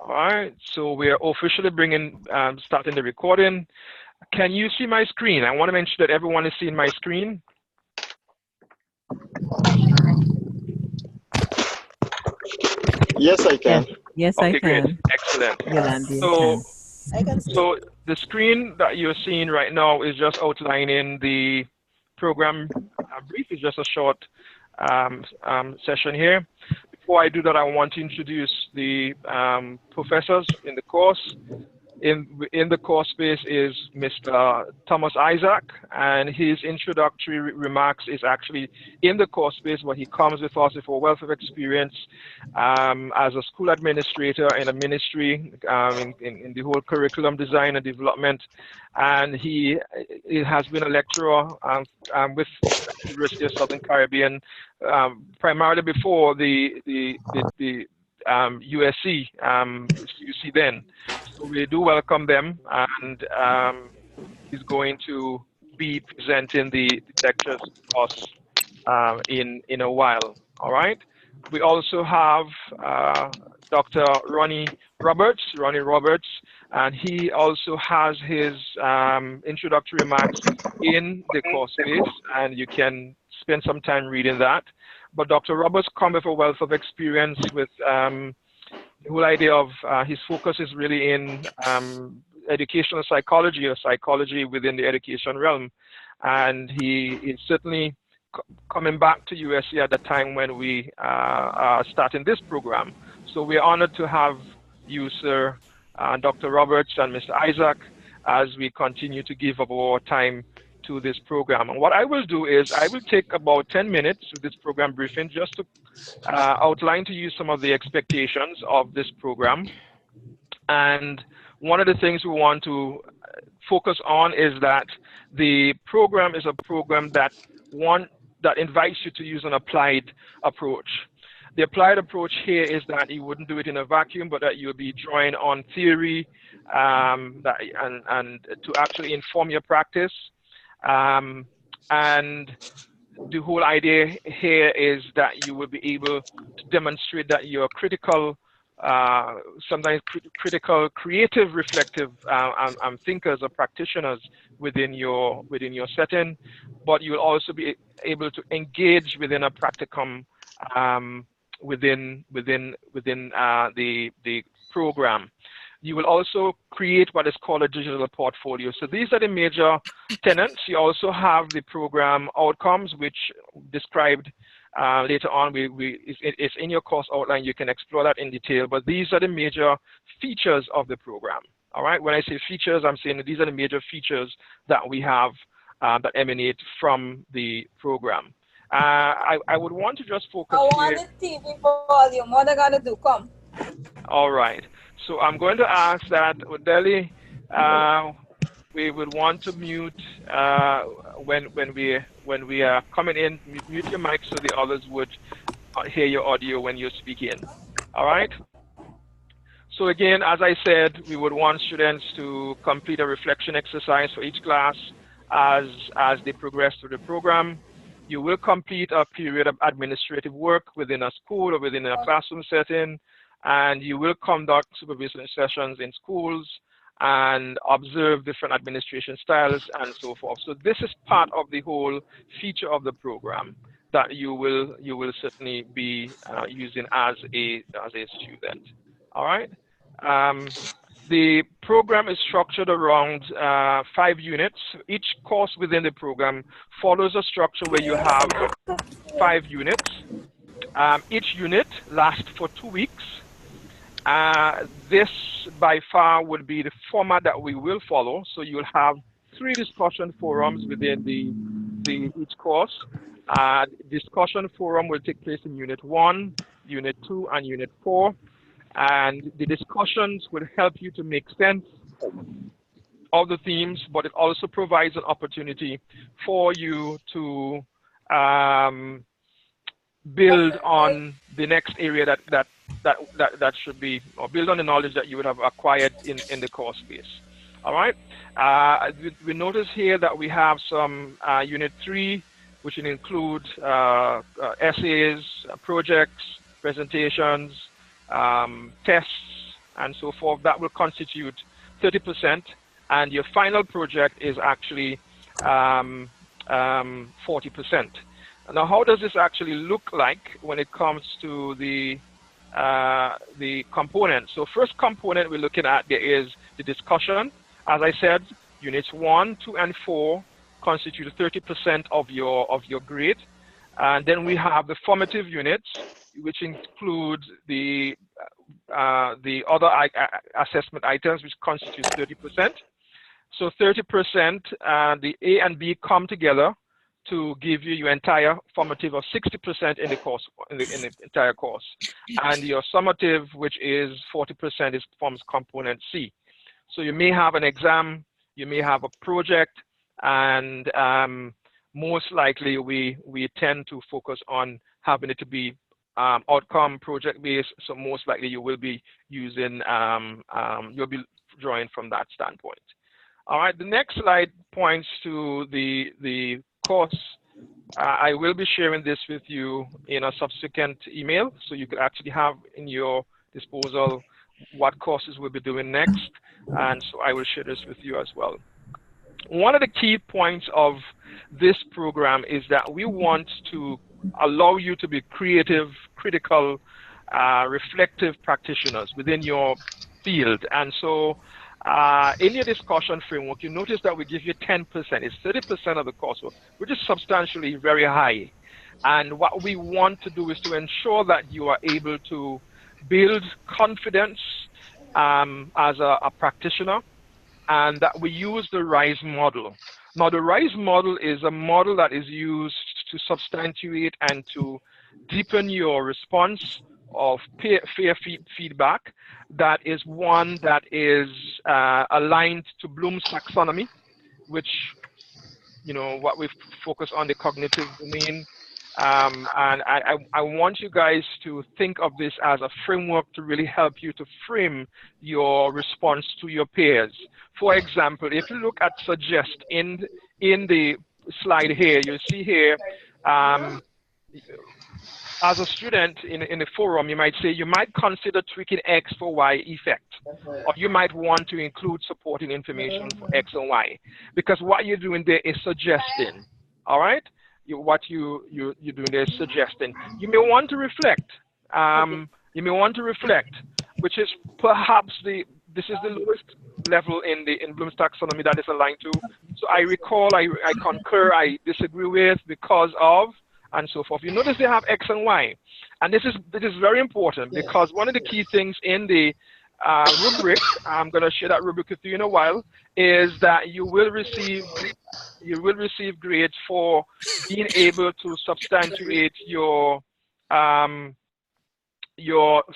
All right, so we are officially starting the recording. Can you see my screen? I want to make sure that everyone is seeing my screen. Yes, I can. Yes, okay, I can. Great. Excellent. Yolandi, So the screen that you're seeing right now is just outlining the program brief. It's just a short session here. Before I do that, I want to introduce the professors in the course. In the course space is Mr. Thomas Isaac, and his introductory remarks is actually in the course space, but he comes with us with a wealth of experience as a school administrator in a ministry in the whole curriculum design and development, and he has been a lecturer with the University of Southern Caribbean, primarily before the USC, UC then. So we do welcome them, and he's going to be presenting the lectures to us in a while. All right. We also have Dr. Ronnie Roberts, and he also has his introductory remarks in the course space, and you can spend some time reading that. But Dr. Roberts comes with a wealth of experience with the whole idea of his focus is really in educational psychology, or psychology within the education realm. And he is certainly coming back to USC at the time when we are starting this program. So we're honored to have you, sir, Dr. Roberts and Mr. Isaac, as we continue to give up our time to this program. And what I will do is I will take about 10 minutes with this program briefing just to outline to you some of the expectations of this program. And one of the things we want to focus on is that the program is a program that invites you to use an applied approach. The applied approach here is that you wouldn't do it in a vacuum, but that you'll be drawing on theory and to actually inform your practice. And the whole idea here is that you will be able to demonstrate that you're critical, sometimes critical, creative, reflective thinkers or practitioners within your setting, but you will also be able to engage within a practicum within the program. You will also create what is called a digital portfolio. So these are the major tenets. You also have the program outcomes, which described later on. It's in your course outline. You can explore that in detail. But these are the major features of the program. All right. When I say features, I'm saying that these are the major features that we have that emanate from the program. I would want to just focus here. I want the TV volume. What I gotta do? Come. All right. So I'm going to ask that Odeli, we would want to mute when we are coming in. Mute your mic so the others would hear your audio when you're speaking. All right. So again, as I said, we would want students to complete a reflection exercise for each class as they progress through the program. You will complete a period of administrative work within a school or within a classroom setting, and you will conduct supervision sessions in schools and observe different administration styles and so forth. So this is part of the whole feature of the program that you will certainly be using as a student. All right. The program is structured around 5 units. Each course within the program follows a structure where you have 5 units. Each unit lasts for 2 weeks. This by far would be the format that we will follow. So you'll have 3 discussion forums within each course. Discussion forum will take place in Unit 1, Unit 2, and Unit 4. And the discussions will help you to make sense of the themes, but it also provides an opportunity for you to build on the next area that should be, or build on the knowledge that you would have acquired in the course space. All right. We notice here that we have some Unit 3, which will include essays, projects, presentations, tests, and so forth. That will constitute 30%, and your final project is actually 40%. Now, how does this actually look like when it comes to the components? So first component we're looking at there is the discussion. As I said, units 1, 2, and 4 constitute 30% of your grade. And then we have the formative units, which include the other assessment items, which constitute 30%. So 30%, the A and B come together to give you your entire formative of 60% in the course, in the entire course. And your summative, which is 40%, forms component C. So you may have an exam, you may have a project, and most likely we tend to focus on having it to be outcome project based. So most likely you will be using, you'll be drawing from that standpoint. All right, the next slide points to the course. I will be sharing this with you in a subsequent email, so you could actually have in your disposal what courses we'll be doing next, and so I will share this with you as well. One of the key points of this program is that we want to allow you to be creative, critical, reflective practitioners within your field. And so in your discussion framework, you notice that we give you 10%. It's 30% of the course, which is substantially very high. And what we want to do is to ensure that you are able to build confidence as a practitioner, and that we use the RISE model. Now, the RISE model is a model that is used to substantiate and to deepen your response of peer feedback. That is one that is aligned to Bloom's taxonomy, which, you know, what we focus on the cognitive domain. And I want you guys to think of this as a framework to really help you to frame your response to your peers. For example, if you look at suggest in the slide here, you see here, as a student in the forum, you might say you might consider tweaking X for Y effect, or you might want to include supporting information for X and Y, because what you're doing there is suggesting, all right? What you're doing there is suggesting. You may want to reflect. You may want to reflect, which is perhaps this is the lowest level in Bloom's taxonomy that is aligned to. So I recall, I concur, I disagree with, because of, and so forth. You notice they have X and Y, and this is very important, because one of the key things in the rubric, I'm going to share that rubric with you in a while, is that you will receive grades for being able to substantiate your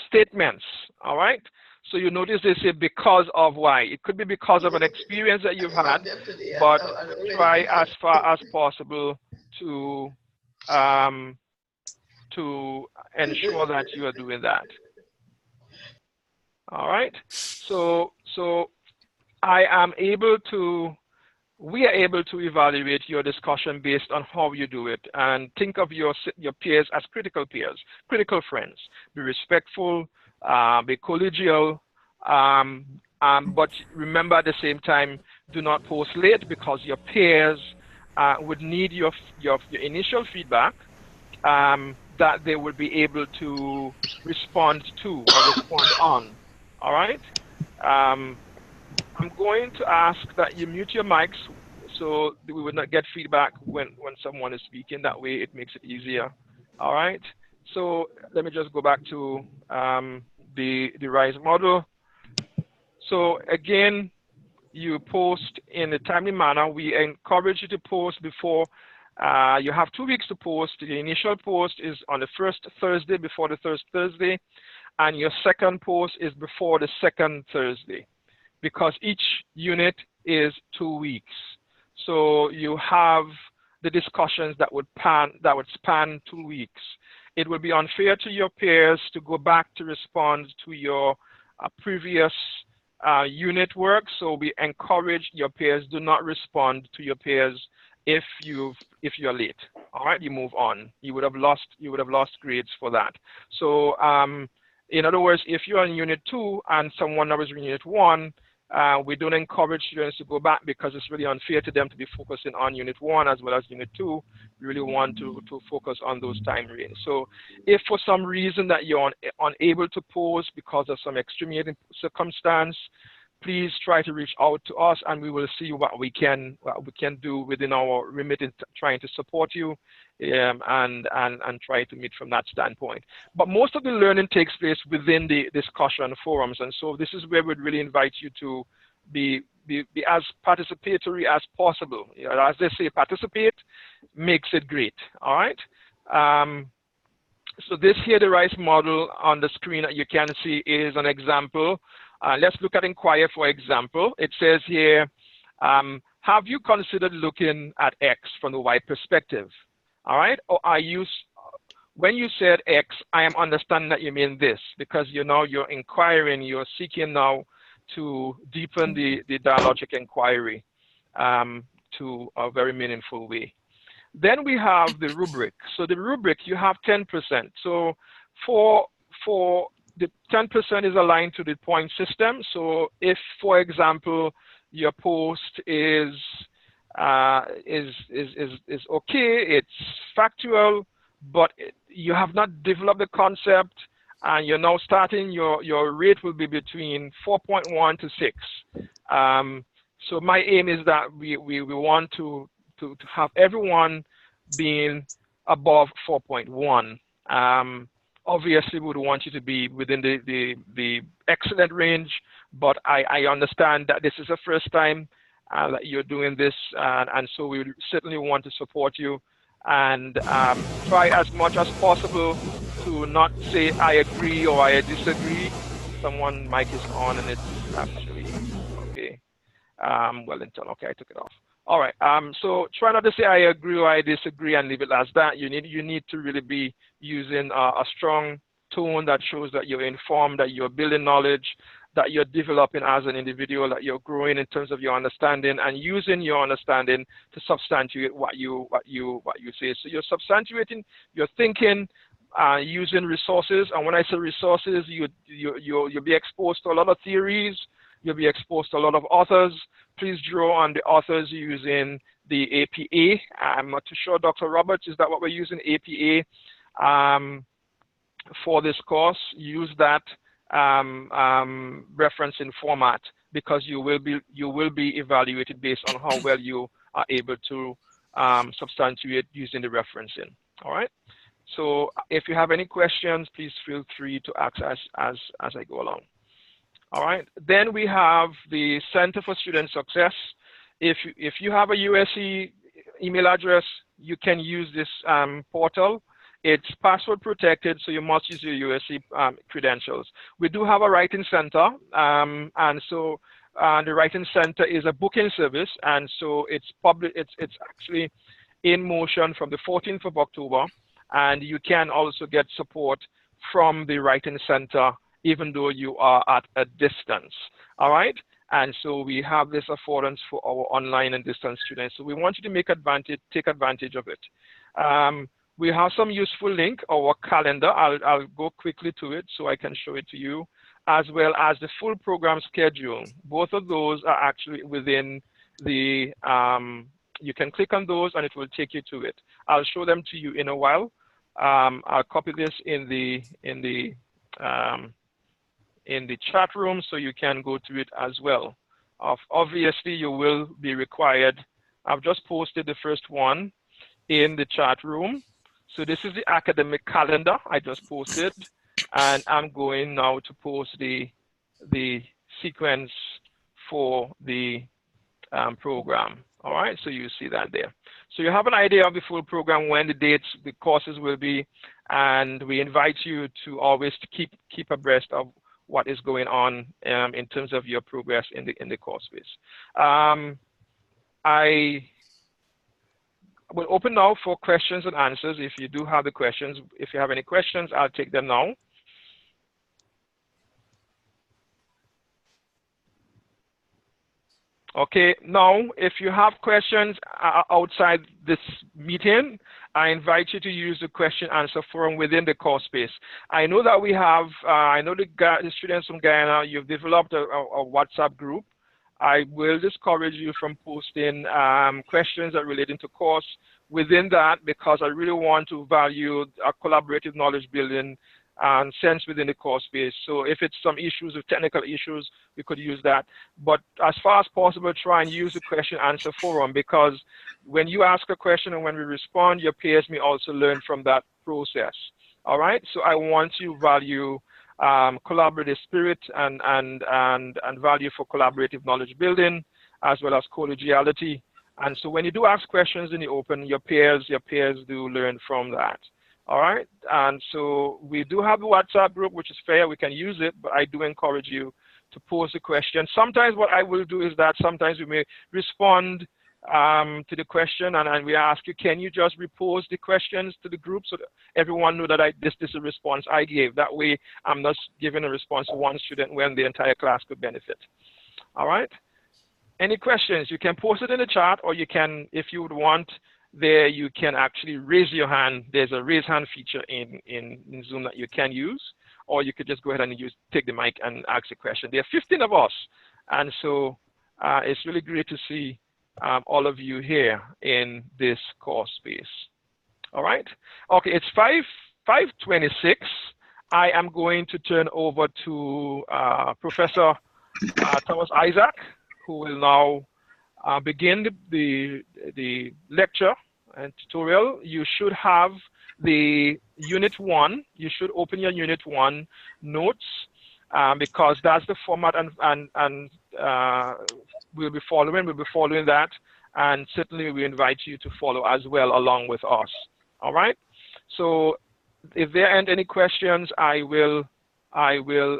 statements. All right. So you notice they say because of why. It could be because of an experience that you've had, but try as far as possible to ensure that you are doing that. All right. So we are able to evaluate your discussion based on how you do it, and think of your peers as critical peers, critical friends. Be respectful, be collegial, but remember at the same time, do not post late, because your peers would need your initial feedback that they would be able to respond to or respond on. All right. I'm going to ask that you mute your mics so that we would not get feedback when someone is speaking. That way it makes it easier. All right. So let me just go back to the RISE model. So again, you post in a timely manner. We encourage you to post before. You have 2 weeks to post. The initial post is on the first Thursday before the first Thursday, and your second post is before the second Thursday, because each unit is 2 weeks. So you have the discussions that would span 2 weeks. It would be unfair to your peers to go back to respond to your previous unit work. So we encourage your peers, do not respond to your peers if you're late. All right, you move on. You would have lost grades for that. So In other words, if you're in Unit 2 and someone that was in Unit 1, we don't encourage students to go back because it's really unfair to them to be focusing on Unit 1 as well as Unit 2. We really want to focus on those time ranges. So if for some reason that you're unable to pose because of some extenuating circumstance, please try to reach out to us and we will see what we can do within our remit in trying to support you and try to meet from that standpoint. But most of the learning takes place within the discussion forums, and so this is where we'd really invite you to be as participatory as possible. You know, as they say, participate makes it great. All right. So this here, the RICE model on the screen that you can see is an example. Let's look at inquire, for example. It says here, have you considered looking at X from the Y perspective? All right, or are you, when you said X, I am understanding that you mean this, because you're inquiring, you're seeking now to deepen the dialogic inquiry to a very meaningful way. Then we have the rubric. So the rubric, you have 10%. So for the 10% is aligned to the point system. So if, for example, your post is okay, it's factual, but you have not developed the concept, and you're now starting, your rate will be between 4.1 to 6. So my aim is that we want to have everyone being above 4.1. Obviously, we would want you to be within the excellent range, but I understand that this is the first time that you're doing this, and so we certainly want to support you and try as much as possible to not say I agree or I disagree. Someone mic is on and it's actually okay. Well, until okay, I took it off. All right. So try not to say I agree or I disagree and leave it as that. You need to really be using a strong tone that shows that you're informed, that you're building knowledge, that you're developing as an individual, that you're growing in terms of your understanding, and using your understanding to substantiate what you say. So you're substantiating your thinking, using resources. And when I say resources, you'll be exposed to a lot of theories. You'll be exposed to a lot of authors. Please draw on the authors using the APA. I'm not too sure, Dr. Roberts, is that what we're using, APA, for this course? Use that referencing format, because you will be evaluated based on how well you are able to substantiate using the referencing. All right. So if you have any questions, please feel free to ask as I go along. All right. Then we have the Center for Student Success. If you have a USC email address, you can use this portal. It's password protected, so you must use your USC credentials. We do have a writing center, and so the writing center is a booking service, and so it's actually in motion from the 14th of October, and you can also get support from the writing center even though you are at a distance. All right. And so we have this affordance for our online and distance students. So we want you to take advantage of it. We have some useful link, our calendar. I'll go quickly to it so I can show it to you, as well as the full program schedule. Both of those are actually within the, you can click on those and it will take you to it. I'll show them to you in a while. I'll copy this in the chat room so you can go to it as well. Obviously, you will be required. I've just posted the first one in the chat room. So this is the academic calendar I just posted, and I'm going now to post the sequence for the program. All right, so you see that there. So you have an idea of the full program, when the dates, the courses will be, and we invite you to always keep abreast of what is going on in terms of your progress in the course space. I will open now for questions and answers. If you do have the questions, if you have any questions, I'll take them now. Okay, now if you have questions outside this meeting, I invite you to use the question answer forum within the course space. I know that we have, I know the students from Guyana, you've developed a WhatsApp group. I will discourage you from posting questions that relating to course within that, because I really want to value a collaborative knowledge building and sense within the course space. So if it's some issues with technical issues, we could use that. But as far as possible, try and use the question answer forum, because when you ask a question and when we respond, your peers may also learn from that process. All right, so I want you to value collaborative spirit and value for collaborative knowledge building, as well as collegiality. And so when you do ask questions in the open, your peers do learn from that. All right, and so we do have a WhatsApp group, which is fair, we can use it, but I do encourage you to pose a question. Sometimes what I will do is that sometimes we may respond to the question, and we ask you, can you just repose the questions to the group so that everyone know that this is a response I gave. That way I'm not giving a response to one student when the entire class could benefit. All right, any questions? You can post it in the chat, or you can, if you would want, there you can actually raise your hand. There's a raise hand feature in Zoom that you can use, or you could just go ahead and take the mic and ask a question. There are 15 of us, and so it's really great to see all of you here in this course space. All right, okay, it's 5:26. I am going to turn over to Professor Thomas Isaac, who will now begin the lecture and tutorial. You should have the Unit 1. You should open your Unit 1 notes, because that's the format, and we'll be following that, and certainly we invite you to follow as well along with us. All right. So if there aren't any questions, I will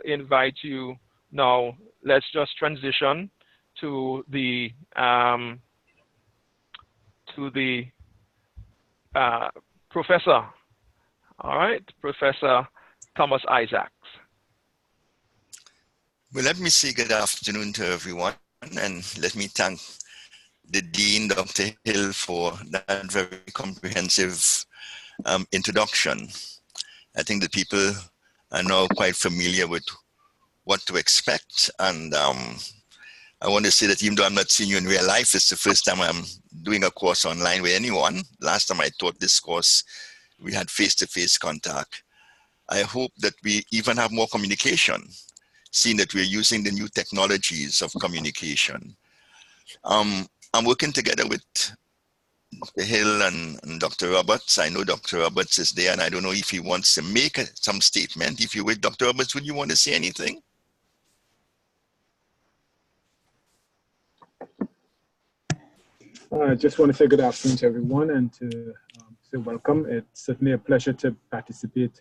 invite you now. Let's just transition to the professor. All right, Professor Thomas Isaacs. Well, let me say good afternoon to everyone, and let me thank the Dean, Dr. Hill, for that very comprehensive introduction. I think that people are now quite familiar with what to expect, and I want to say that even though I'm not seeing you in real life, it's the first time I'm doing a course online with anyone. Last time I taught this course, we had face-to-face contact. I hope that we even have more communication, seeing that we're using the new technologies of communication. I'm working together with Dr. Hill and Dr. Roberts. I know Dr. Roberts is there, and I don't know if he wants to make some statement. If you would, Dr. Roberts, would you want to say anything? I just want to say good afternoon to everyone, and to say welcome. It's certainly a pleasure to participate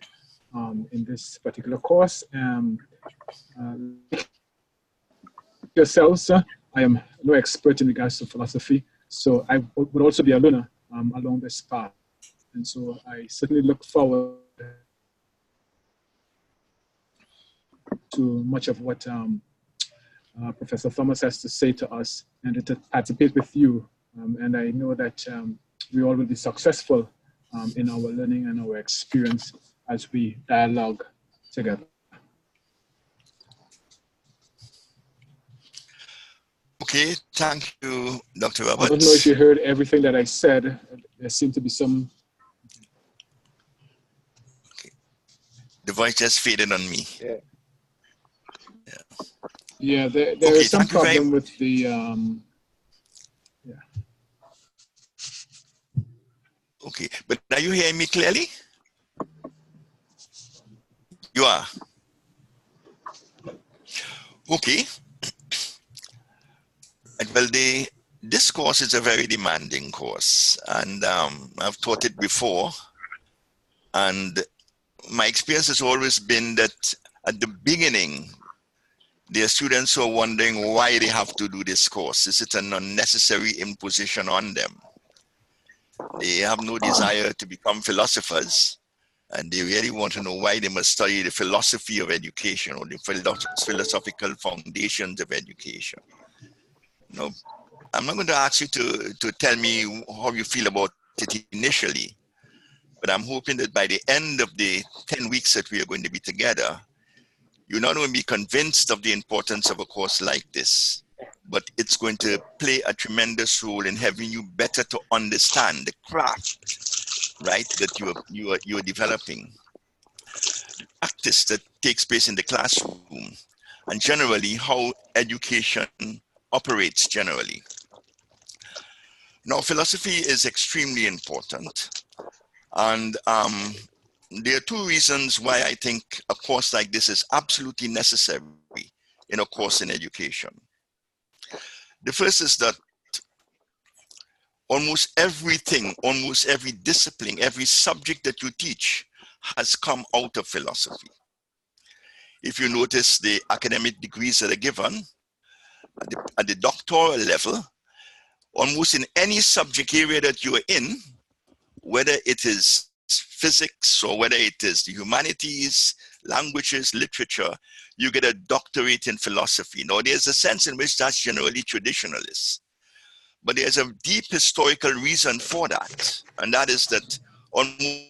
in this particular course. Yourselves, I am no expert in regards to philosophy, so I would also be a learner along this path. And so I certainly look forward to much of what Professor Thomas has to say to us, and to participate with you. And I know that we all will be successful in our learning and our experience as we dialogue together. Okay, thank you, Dr. Roberts. I don't know if you heard everything that I said. There seemed to be some... Okay. The voice just faded on me. Yeah, there okay, is some problem with the... Okay, but are you hearing me clearly? You are. Okay. Well, this course is a very demanding course, and I've taught it before. And my experience has always been that at the beginning, there are students who are wondering why they have to do this course. Is it an unnecessary imposition on them? They have no desire to become philosophers, and they really want to know why they must study the philosophy of education, or the philosophical foundations of education. No, I'm not going to ask you to tell me how you feel about it initially, but I'm hoping that by the end of the 10 weeks that we are going to be together, you're not only be convinced of the importance of a course like this, but it's going to play a tremendous role in having you better to understand the craft, right, that you are developing, practice that takes place in the classroom, and generally how education operates generally. Now, philosophy is extremely important, and there are two reasons why I think a course like this is absolutely necessary in a course in education. The first is that almost everything, almost every discipline, every subject that you teach has come out of philosophy. If you notice the academic degrees that are given at the doctoral level, almost in any subject area that you are in, whether it is physics or whether it is the humanities, languages, literature, you get a doctorate in philosophy. Now, there's a sense in which that's generally traditionalist, but there's a deep historical reason for that, and that is that almost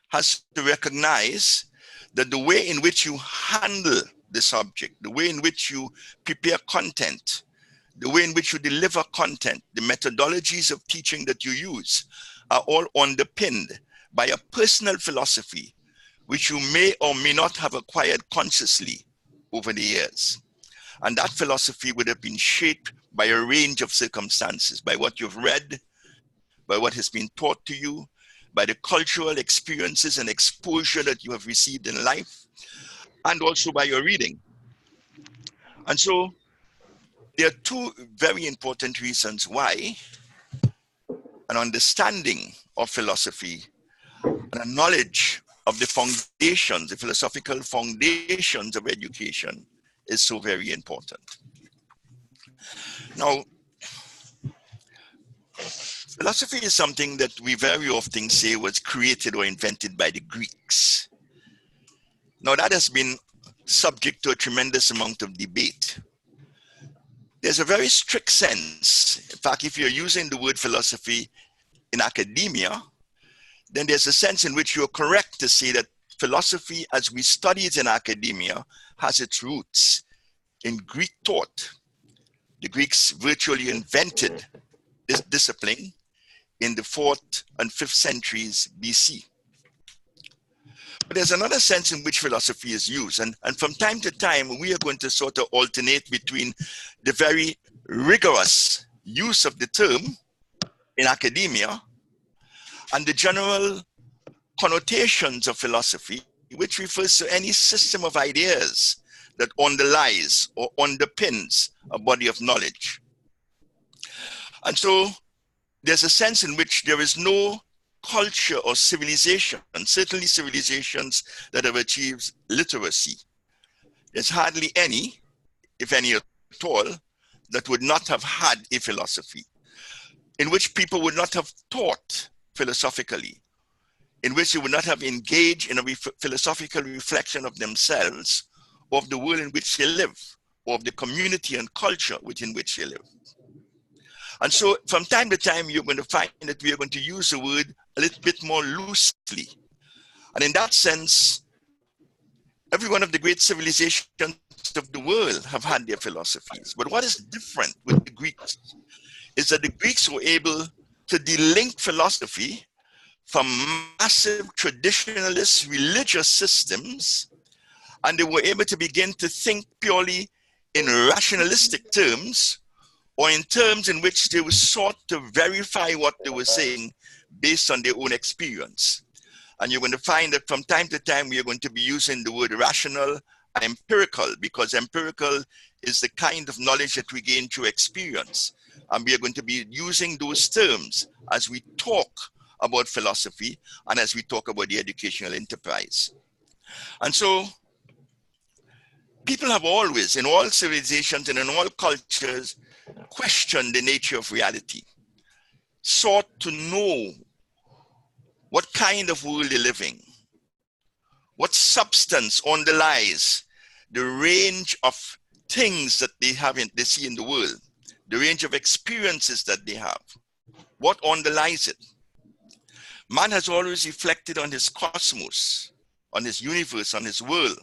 has to recognize that the way in which you handle the subject, the way in which you prepare content, the way in which you deliver content, the methodologies of teaching that you use are all underpinned by a personal philosophy, which you may or may not have acquired consciously over the years. And that philosophy would have been shaped by a range of circumstances, by what you've read, by what has been taught to you, by the cultural experiences and exposure that you have received in life, and also by your reading. And so there are two very important reasons why an understanding of philosophy and a knowledge of the foundations, the philosophical foundations of education is so very important. Now, philosophy is something that we very often say was created or invented by the Greeks. Now, that has been subject to a tremendous amount of debate. There's a very strict sense. In fact, if you're using the word philosophy in academia, then there's a sense in which you're correct to say that philosophy, as we study it in academia, has its roots in Greek thought. The Greeks virtually invented this discipline in the 4th and 5th centuries BC. But there's another sense in which philosophy is used. And from time to time, we are going to sort of alternate between the very rigorous use of the term in academia and the general connotations of philosophy, which refers to any system of ideas that underlies or underpins a body of knowledge. And so there's a sense in which there is no culture or civilization, and certainly civilizations that have achieved literacy. There's hardly any, if any at all, that would not have had a philosophy, in which people would not have thought philosophically, in which they would not have engaged in a philosophical reflection of themselves, or of the world in which they live, or of the community and culture within which they live. And so from time to time, you're going to find that we are going to use the word a little bit more loosely. And in that sense, every one of the great civilizations of the world have had their philosophies. But what is different with the Greeks is that the Greeks were able to delink philosophy from massive traditionalist religious systems, and they were able to begin to think purely in rationalistic terms, or in terms in which they were sought to verify what they were saying based on their own experience. And you're going to find that from time to time, we are going to be using the word rational and empirical, because empirical is the kind of knowledge that we gain through experience. And we are going to be using those terms as we talk about philosophy and as we talk about the educational enterprise. And so people have always, in all civilizations and in all cultures, questioned the nature of reality, sought to know what kind of world they're living, what substance underlies the range of things that they see in the world, the range of experiences that they have, what underlies it. Man has always reflected on his cosmos, on his universe, on his world.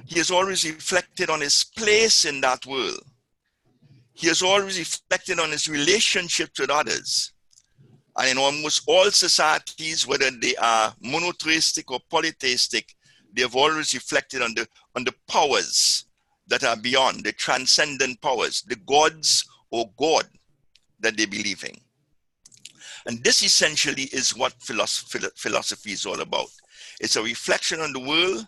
He has always reflected on his place in that world. He has always reflected on his relationships with others. And in almost all societies, whether they are monotheistic or polytheistic, they have always reflected on the powers that are beyond, the transcendent powers, the gods or God that they believe in. And this essentially is what philosophy is all about. It's a reflection on the world.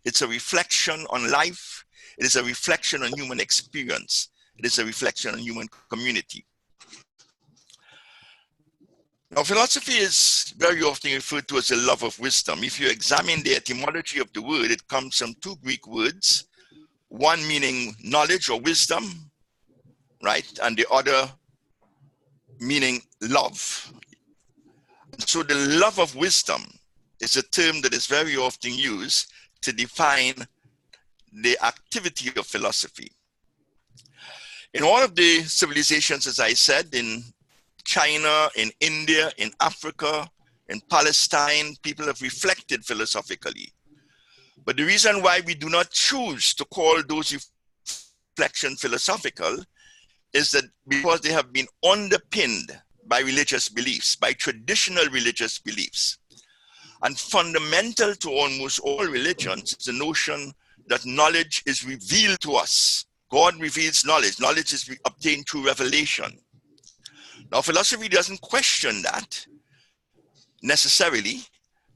It's a reflection on life. It is a reflection on human experience. It is a reflection on human community. Now, philosophy is very often referred to as the love of wisdom. If you examine the etymology of the word, it comes from two Greek words, one meaning knowledge or wisdom, right? And the other meaning love. So the love of wisdom is a term that is very often used to define the activity of philosophy. In all of the civilizations, as I said, in China, in India, in Africa, in Palestine, people have reflected philosophically. But the reason why we do not choose to call those reflections philosophical is that because they have been underpinned by religious beliefs, by traditional religious beliefs. And fundamental to almost all religions is the notion that knowledge is revealed to us. God reveals knowledge. Knowledge is obtained through revelation. Now, philosophy doesn't question that necessarily,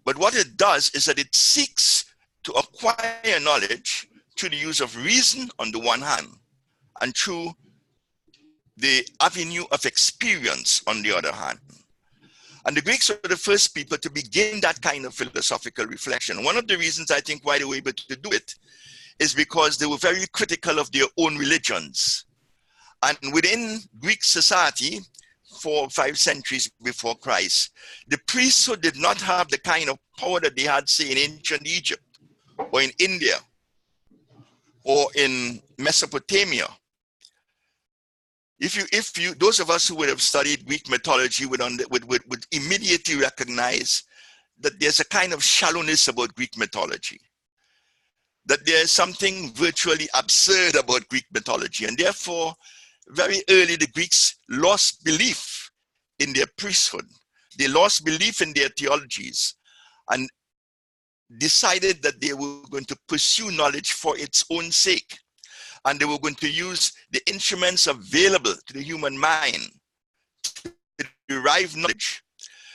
but what it does is that it seeks to acquire knowledge through the use of reason on the one hand, and through the avenue of experience on the other hand. And the Greeks were the first people to begin that kind of philosophical reflection. One of the reasons I think why they were able to do it is because they were very critical of their own religions. And within Greek society, 4 or 5 centuries before Christ, the priesthood did not have the kind of power that they had, say, in ancient Egypt, or in India, or in Mesopotamia. Those of us who would have studied Greek mythology would immediately recognize that there's a kind of shallowness about Greek mythology, that there's something virtually absurd about Greek mythology, and therefore, very early, the Greeks lost belief in their priesthood. They lost belief in their theologies and decided that they were going to pursue knowledge for its own sake. And they were going to use the instruments available to the human mind to derive knowledge.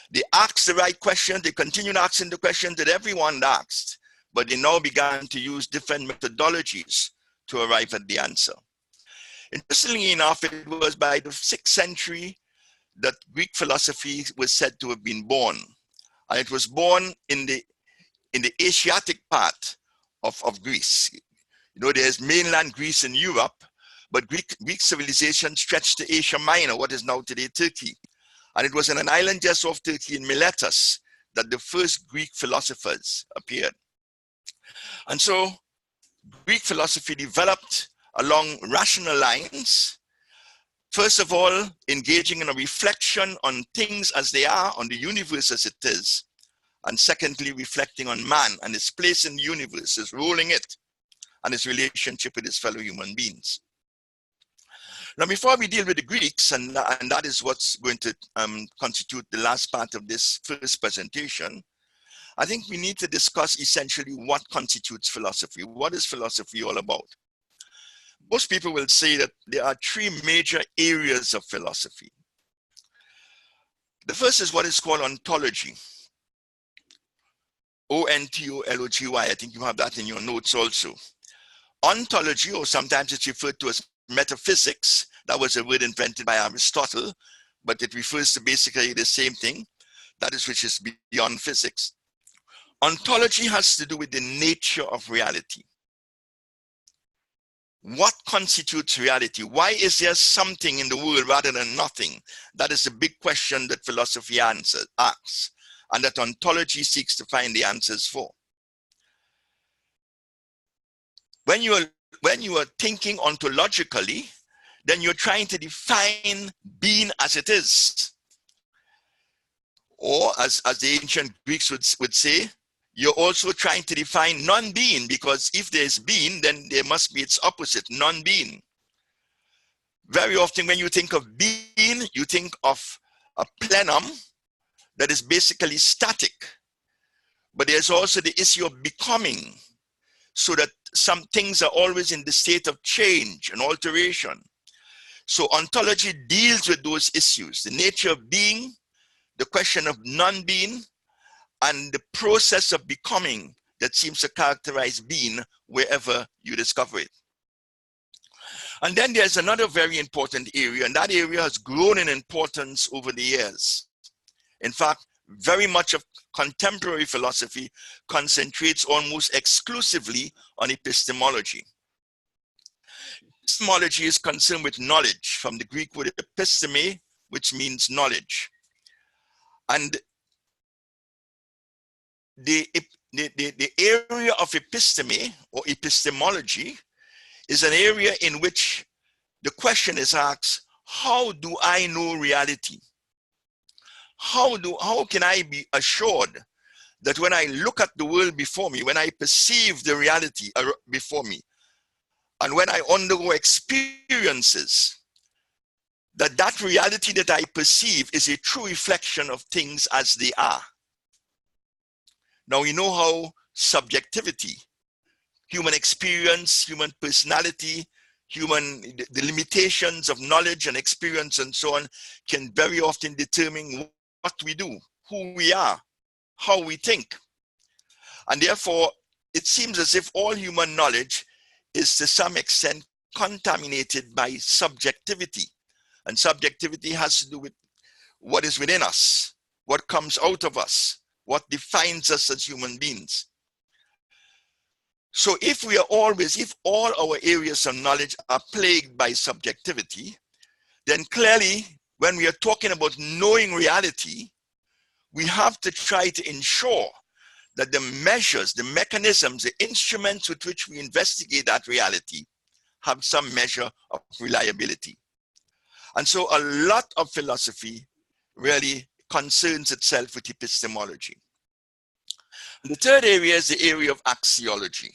They asked the right questions. They continued asking the questions that everyone asked, but they now began to use different methodologies to arrive at the answer. Interestingly enough, it was by the 6th century that Greek philosophy was said to have been born. And it was born in the Asiatic part of Greece. You know, there's mainland Greece in Europe, but Greek civilization stretched to Asia Minor, what is now today Turkey. And it was in an island just off Turkey in Miletus that the first Greek philosophers appeared. And so Greek philosophy developed along rational lines, first of all, engaging in a reflection on things as they are, on the universe as it is, and secondly, reflecting on man and his place in the universe, his role in it, and his relationship with his fellow human beings. Now, before we deal with the Greeks, and that is what's going to constitute the last part of this first presentation, I think we need to discuss essentially what constitutes philosophy. What is philosophy all about? Most people will say that there are 3 major areas of philosophy. The first is what is called ontology. O-N-T-O-L-O-G-Y. I think you have that in your notes also. Ontology, or sometimes it's referred to as metaphysics. That was a word invented by Aristotle, but it refers to basically the same thing, that is, which is beyond physics. Ontology has to do with the nature of reality. What constitutes reality? Why is there something in the world rather than nothing? That is the big question that philosophy asks, and that ontology seeks to find the answers for. When you are thinking ontologically, then you're trying to define being as it is. Or as the ancient Greeks would say, you're also trying to define non-being, because if there's being, then there must be its opposite, non-being. Very often when you think of being, you think of a plenum that is basically static. But there's also the issue of becoming, so that some things are always in the state of change and alteration. So ontology deals with those issues, the nature of being, the question of non-being, and the process of becoming that seems to characterize being wherever you discover it. And then there's another very important area, and that area has grown in importance over the years. In fact, very much of contemporary philosophy concentrates almost exclusively on epistemology. Epistemology is concerned with knowledge, from the Greek word episteme, which means knowledge. And the area of episteme or epistemology is an area in which the question is asked, how do I know reality? How can I be assured that when I look at the world before me, when I perceive the reality before me, and when I undergo experiences, that reality that I perceive is a true reflection of things as they are? Now, we know how subjectivity, human experience, human personality, the limitations of knowledge and experience and so on can very often determine what we do, who we are, how we think. And therefore, it seems as if all human knowledge is to some extent contaminated by subjectivity. And subjectivity has to do with what is within us, what comes out of us, what defines us as human beings. So if all our areas of knowledge are plagued by subjectivity, then clearly when we are talking about knowing reality, we have to try to ensure that the measures, the mechanisms, the instruments with which we investigate that reality have some measure of reliability. And so a lot of philosophy really concerns itself with epistemology. The third area is the area of axiology.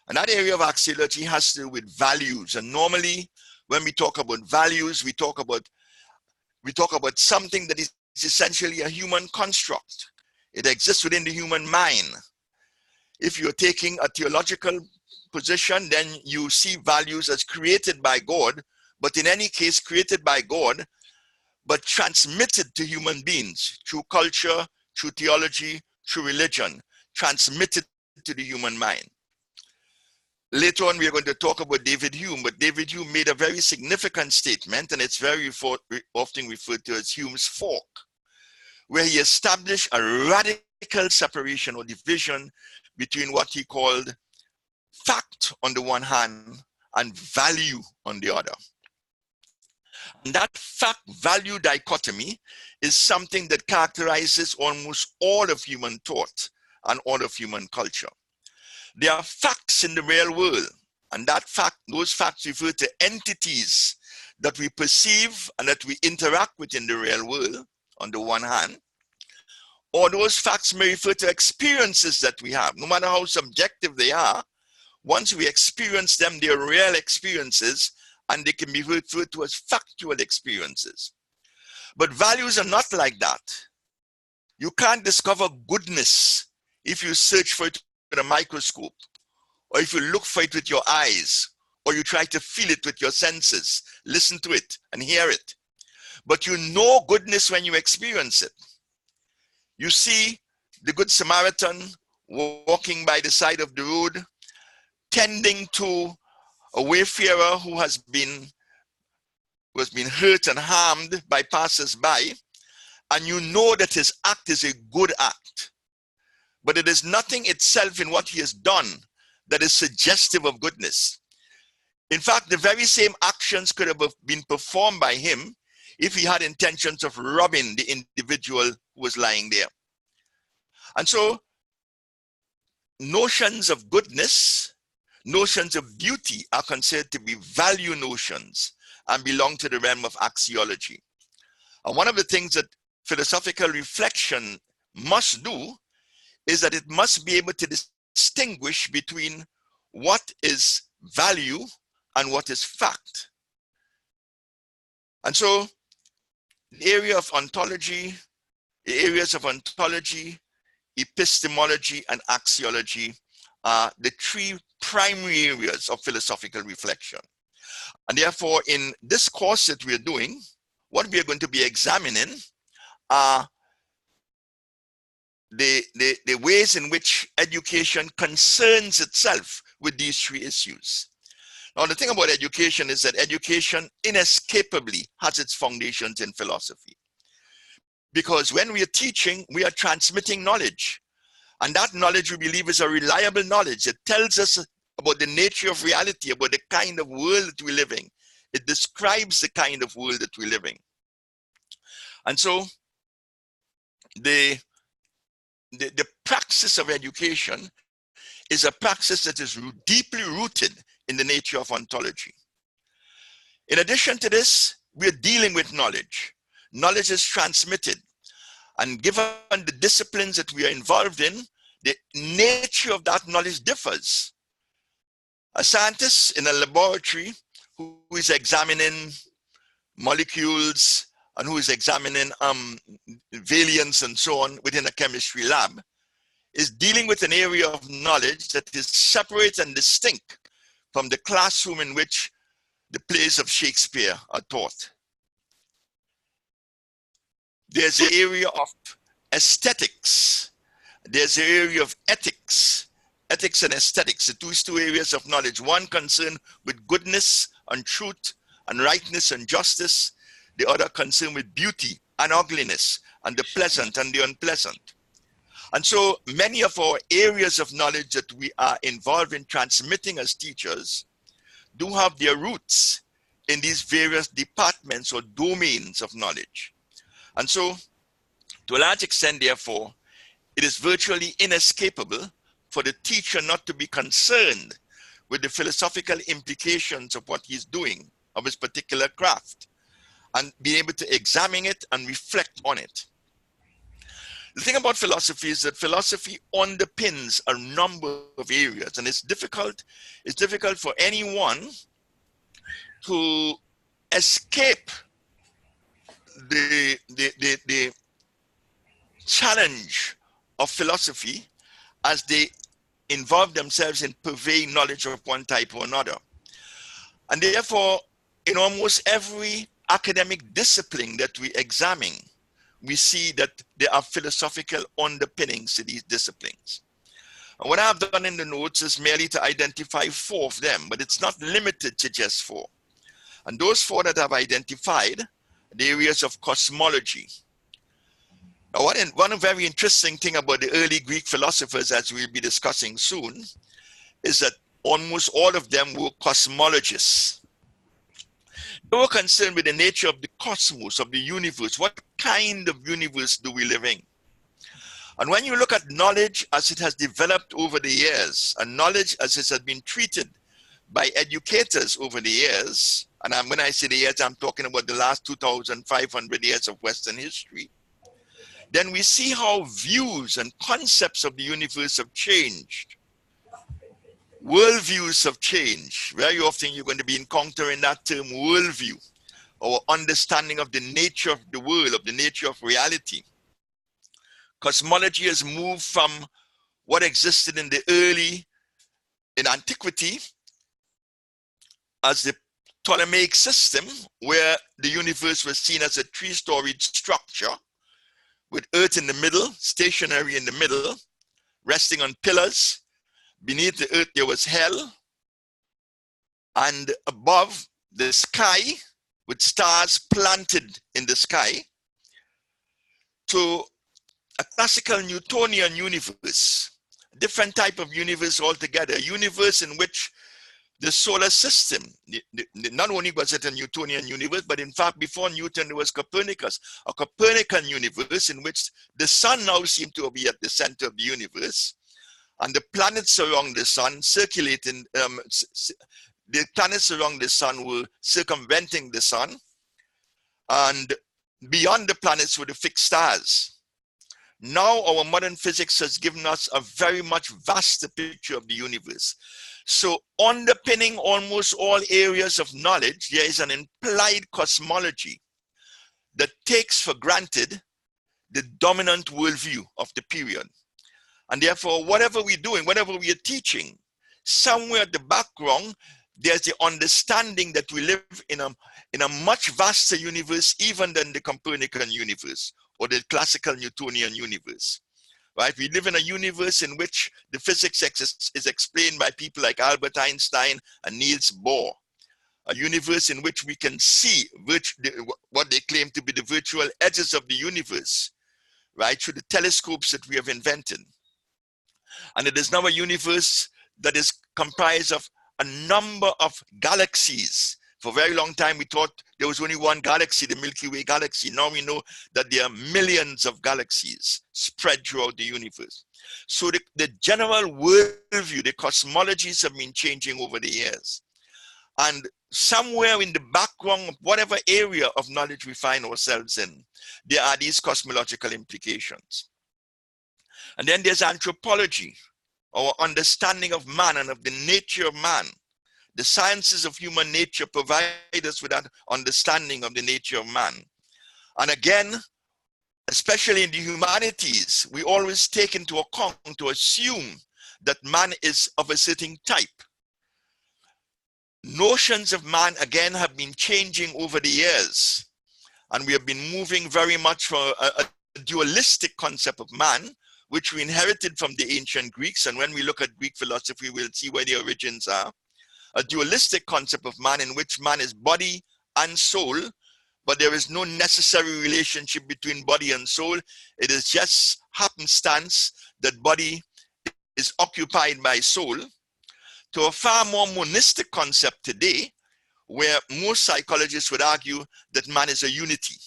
And that area of axiology has to do with values. And normally, when we talk about values, we talk about something that is essentially a human construct. It exists within the human mind. If you're taking a theological position, then you see values as created by God, but in any case, created by God, but transmitted to human beings through culture, through theology, through religion, transmitted to the human mind. Later on, we are going to talk about David Hume, but David Hume made a very significant statement, and it's very often referred to as Hume's fork, where he established a radical separation or division between what he called fact on the one hand and value on the other. And that fact-value dichotomy is something that characterizes almost all of human thought and all of human culture. There are facts in the real world, and those facts refer to entities that we perceive and that we interact with in the real world, on the one hand, or those facts may refer to experiences that we have. No matter how subjective they are, once we experience them, they are real experiences, and they can be referred to as factual experiences. But values are not like that. You can't discover goodness if you search for it with a microscope, or if you look for it with your eyes, or you try to feel it with your senses, listen to it and hear it. But you know goodness when you experience it. You see the Good Samaritan walking by the side of the road, tending to a wayfarer who has been hurt and harmed by passers-by, and you know that his act is a good act. But it is nothing itself in what he has done that is suggestive of goodness. In fact, the very same actions could have been performed by him if he had intentions of robbing the individual who was lying there. And so, notions of goodness, notions of beauty are considered to be value notions and belong to the realm of axiology. And one of the things that philosophical reflection must do is that it must be able to distinguish between what is value and what is fact. And so, the area of ontology, the areas of ontology, epistemology, and axiology are the three primary areas of philosophical reflection. And therefore, in this course that we're doing, what we are going to be examining are the ways in which education concerns itself with these three issues. Now, the thing about education is that education inescapably has its foundations in philosophy. Because when we are teaching, we are transmitting knowledge. And that knowledge, we believe, is a reliable knowledge. It tells us about the nature of reality, about the kind of world that we're living. It describes the kind of world that we're living. And so, the praxis of education is a praxis that is deeply rooted in the nature of ontology. In addition to this, we're dealing with knowledge. Knowledge is transmitted. And given the disciplines that we are involved in, the nature of that knowledge differs. A scientist in a laboratory who is examining molecules and who is examining valence and so on within a chemistry lab is dealing with an area of knowledge that is separate and distinct from the classroom in which the plays of Shakespeare are taught. There's the area of aesthetics. There's the area of ethics. Ethics and aesthetics, these two areas of knowledge. One concerned with goodness and truth and rightness and justice. The other concerned with beauty and ugliness and the pleasant and the unpleasant. And so many of our areas of knowledge that we are involved in transmitting as teachers do have their roots in these various departments or domains of knowledge. And so, to a large extent, therefore, it is virtually inescapable for the teacher not to be concerned with the philosophical implications of what he's doing, of his particular craft, and be able to examine it and reflect on it. The thing about philosophy is that philosophy underpins a number of areas, and it's difficult for anyone to escape the challenge of philosophy as they involve themselves in purveying knowledge of one type or another. And therefore, in almost every academic discipline that we examine, we see that there are philosophical underpinnings to these disciplines. And what I've done in the notes is merely to identify 4 of them, but it's not limited to just 4. And those 4 that I've identified, the areas of cosmology. Now, one very interesting thing about the early Greek philosophers, as we'll be discussing soon, is that almost all of them were cosmologists. They were concerned with the nature of the cosmos, of the universe. What kind of universe do we live in? And when you look at knowledge as it has developed over the years, and knowledge as it has been treated by educators over the years, and when I say the years, I'm talking about the last 2,500 years of Western history, then we see how views and concepts of the universe have changed. Worldviews have changed. Very often you're going to be encountering that term worldview, or understanding of the nature of the world, of the nature of reality. Cosmology has moved from what existed in antiquity as the Ptolemaic system, where the universe was seen as a 3-storied structure with Earth in the middle, stationary in the middle, resting on pillars. Beneath the earth there was hell, and above the sky, with stars planted in the sky, to a classical Newtonian universe, a different type of universe altogether, a universe in which the solar system. Not only was it a Newtonian universe, but in fact, before Newton, there was Copernicus, a Copernican universe in which the sun now seemed to be at the center of the universe, and the planets around the sun circulating, the planets around the sun were circumventing the sun, and beyond the planets were the fixed stars. Now our modern physics has given us a very much vaster picture of the universe. So underpinning almost all areas of knowledge, there is an implied cosmology that takes for granted the dominant worldview of the period. And therefore, whatever we're doing, whatever we are teaching, somewhere at the background, there's the understanding that we live in a much vaster universe even than the Copernican universe or the classical Newtonian universe. Right? We live in a universe in which the physics is explained by people like Albert Einstein and Niels Bohr. A universe in which we can see what they claim to be the virtual edges of the universe, right, through the telescopes that we have invented. And it is now a universe that is comprised of a number of galaxies. For a very long time, we thought there was only one galaxy, the Milky Way galaxy. Now we know that there are millions of galaxies spread throughout the universe. So the general worldview, the cosmologies have been changing over the years. And somewhere in the background of whatever area of knowledge we find ourselves in, there are these cosmological implications. And then there's anthropology, our understanding of man and of the nature of man. The sciences of human nature provide us with that understanding of the nature of man. And again, especially in the humanities, we always take into account to assume that man is of a certain type. Notions of man, again, have been changing over the years. And we have been moving very much from a dualistic concept of man, which we inherited from the ancient Greeks. And when we look at Greek philosophy, we'll see where the origins are. A dualistic concept of man in which man is body and soul, but there is no necessary relationship between body and soul. It is just happenstance that body is occupied by soul, to a far more monistic concept today, where most psychologists would argue that man is a unity.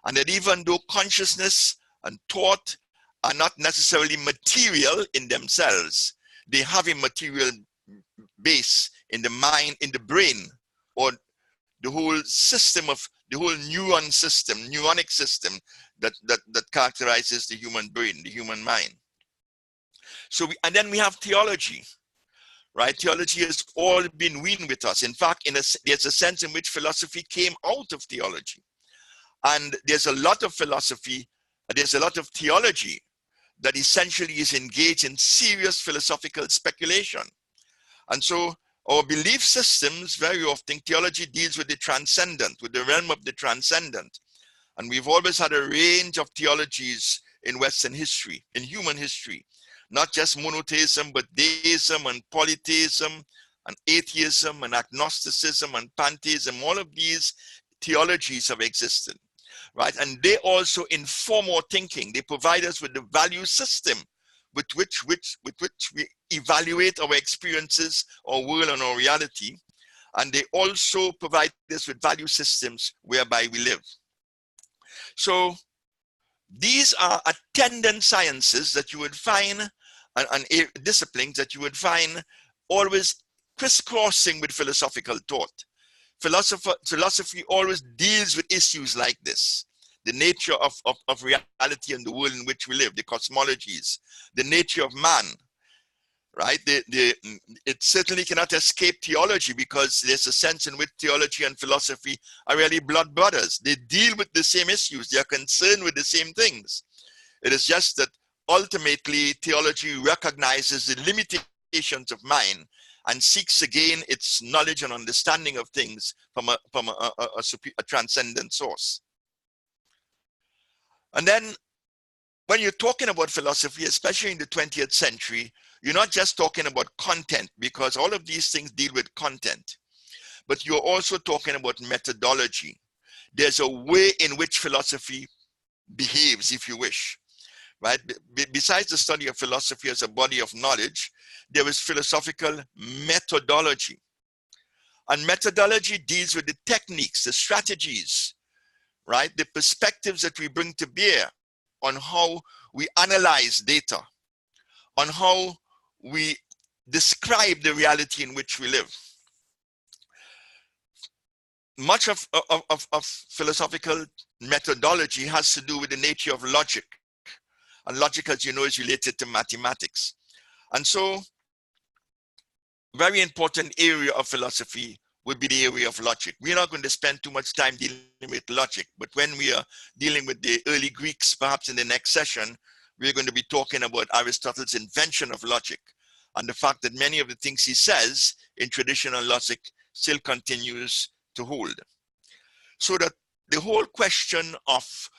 And that even though consciousness and thought are not necessarily material in themselves, they have a material base in the mind, in the brain, or the whole system of the whole neuronic system that characterizes the human brain, the human mind. So and then we have theology, right? Theology has all been weaned with us. In fact, there's a sense in which philosophy came out of theology. And there's a lot of philosophy, there's a lot of theology that essentially is engaged in serious philosophical speculation. And so our belief systems, very often, theology deals with the transcendent, with the realm of the transcendent. And we've always had a range of theologies in Western history, in human history, not just monotheism, but deism and polytheism and atheism and agnosticism and pantheism. All of these theologies have existed, right? And they also inform our thinking. They provide us with the value system with which we evaluate our experiences, our world, and our reality. And they also provide us with value systems whereby we live. So these are attendant sciences that you would find, and disciplines that you would find always crisscrossing with philosophical thought. Philosophy always deals with issues like this. The nature of reality and the world in which we live, the cosmologies, the nature of man, right? It certainly cannot escape theology, because there's a sense in which theology and philosophy are really blood brothers. They deal with the same issues. They are concerned with the same things. It is just that ultimately theology recognizes the limitations of mind and seeks again its knowledge and understanding of things from a transcendent source. And then when you're talking about philosophy, especially in the 20th century, you're not just talking about content, because all of these things deal with content, but you're also talking about methodology. There's a way in which philosophy behaves, if you wish, right? Besides the study of philosophy as a body of knowledge, there is philosophical methodology. And methodology deals with the techniques, the strategies, right? The perspectives that we bring to bear on how we analyze data, on how we describe the reality in which we live. Much of philosophical methodology has to do with the nature of logic. And logic, as you know, is related to mathematics. And so, very important area of philosophy would be the area of logic. We're not going to spend too much time dealing with logic, but when we are dealing with the early Greeks, perhaps in the next session, we're going to be talking about Aristotle's invention of logic and the fact that many of the things he says in traditional logic still continues to hold. So that the whole question of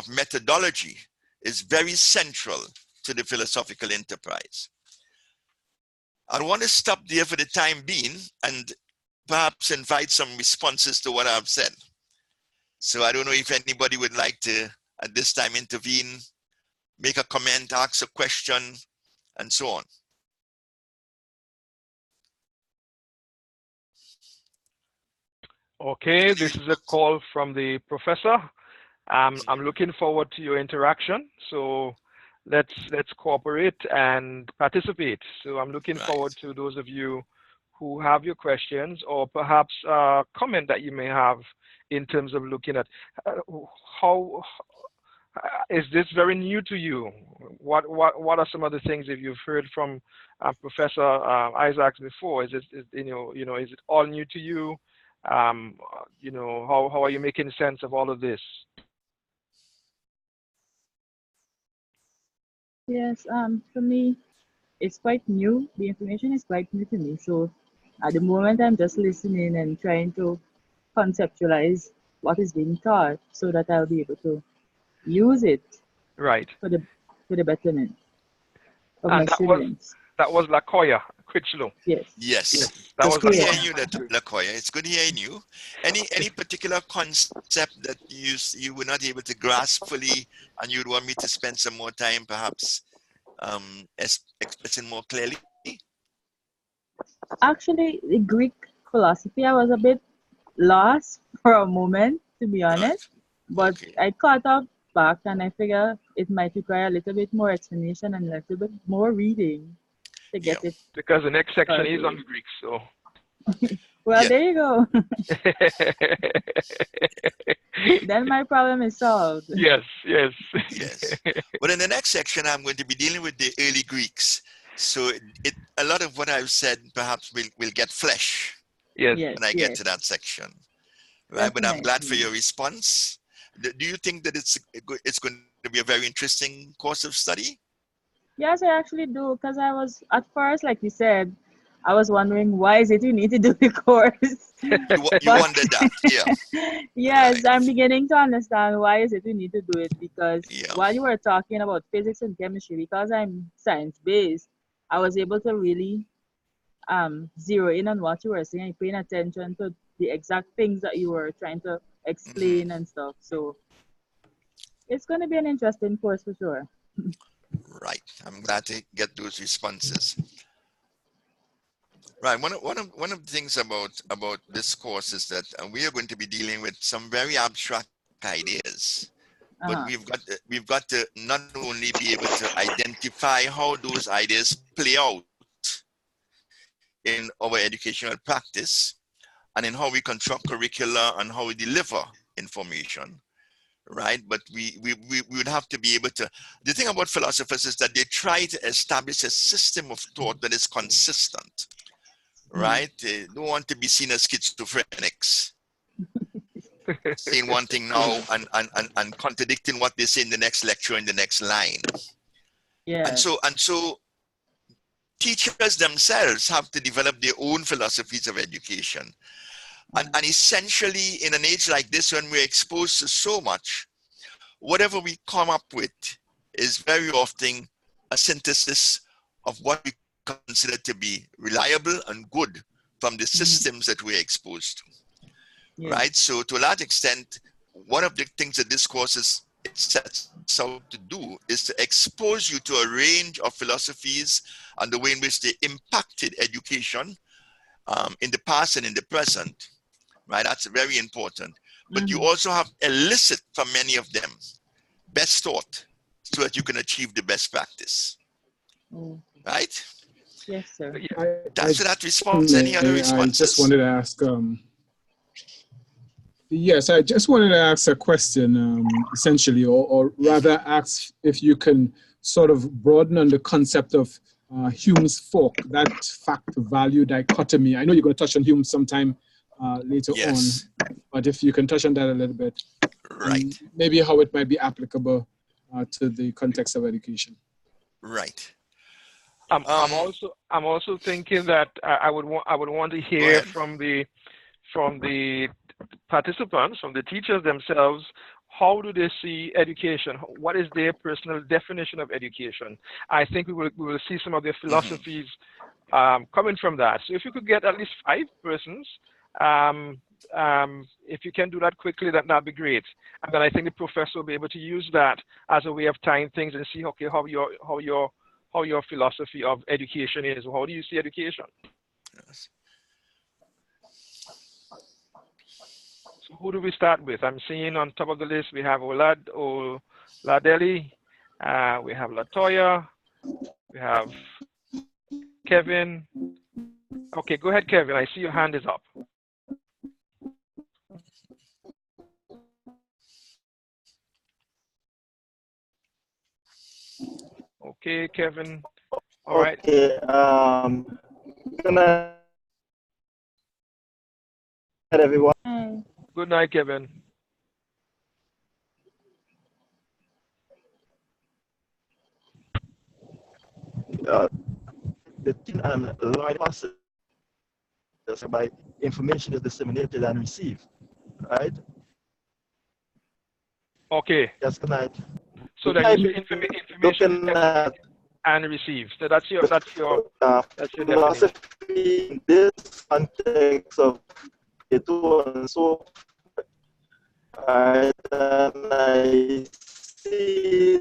methodology is very central to the philosophical enterprise. I want to stop there for the time being and perhaps invite some responses to what I've said. So I don't know if anybody would like to, at this time, intervene, make a comment, ask a question, and so on. Okay, this is a call from the professor. I'm looking forward to your interaction. So let's cooperate and participate. So I'm looking forward to those of you who have your questions or perhaps a comment that you may have in terms of looking at how is this very new to you? What are some of the things if you've heard from Professor Isaacs before? Is it is it all new to you? How are you making sense of all of this? Yes, for me, it's quite new. The information is quite new to me. So at the moment, I'm just listening and trying to conceptualize what is being taught so that I'll be able to use it Right. for the betterment of And my students. that was Lakoya Critchlow. Yes. Yes. That It's was good Lakoya. hearing you, Lakoya. It's good hearing you. Any particular concept that you were not able to grasp fully and you'd want me to spend some more time perhaps expressing more clearly? Actually, the Greek philosophy, I was a bit lost for a moment, to be honest. But Okay. I caught up back and I figure it might require a little bit more explanation and a little bit more reading to get it. Because the next section is on the Greek, so. Well, there you go. Then my problem is solved. Yes. Yes. But in the next section, I'm going to be dealing with the early Greeks. So a lot of what I've said perhaps will get flesh when I get to that section. Right? But I'm glad for your response. Do you think that it's going to be a very interesting course of study? Yes, I actually do. Because I was, at first, like you said, I was wondering, why is it you need to do the course? You wondered that, yeah. Yes, I'm beginning to understand why is it you need to do it. Because while you were talking about physics and chemistry, because I'm science-based, I was able to really zero in on what you were saying, paying attention to the exact things that you were trying to explain and stuff. So it's going to be an interesting course for sure. Right. I'm glad to get those responses. Right. One of the things about this course is that we are going to be dealing with some very abstract ideas. But we've got to not only be able to identify how those ideas play out in our educational practice and in how we construct curricula and how we deliver information, right? But we would have to be able to, the thing about philosophers is that they try to establish a system of thought that is consistent, right? They don't want to be seen as schizophrenics, saying one thing now and contradicting what they say in the next lecture in the next line. Yeah. And so teachers themselves have to develop their own philosophies of education. And essentially, in an age like this, when we're exposed to so much, whatever we come up with is very often a synthesis of what we consider to be reliable and good from the systems that we're exposed to, right? So to a large extent, one of the things that this course sets out to do is to expose you to a range of philosophies and the way in which they impacted education in the past and in the present, right? That's very important. But you also have elicit from many of them best thought so that you can achieve the best practice, right? Yes, sir. That's that response. Any other responses? I just wanted to ask, yes, I just wanted to ask a question, essentially, or rather ask if you can sort of broaden on the concept of Hume's fork, that fact-value dichotomy. I know you're going to touch on Hume sometime later on, but if you can touch on that a little bit. Right. Maybe how it might be applicable to the context of education. Right. I'm also thinking that I would want to hear from the participants, from the teachers themselves. How do they see education? What is their personal definition of education? I think we will see some of their philosophies coming from that. So if you could get at least 5 persons, if you can do that quickly, that'd be great. And then I think the professor will be able to use that as a way of tying things and see, okay, how your philosophy of education is. How do you see education? Yes. So who do we start with? I'm seeing on top of the list we have Oladeli, we have Latoya, we have Kevin. Okay, go ahead, Kevin. I see your hand is up. Okay, Kevin. All right. Okay. Good night, everyone. Good night, Kevin. The thing and learning process by information is disseminated and received, right? Okay. Yes, good night. So that you say information is disseminated and received. So that's your definition. In this context of it and so and I see.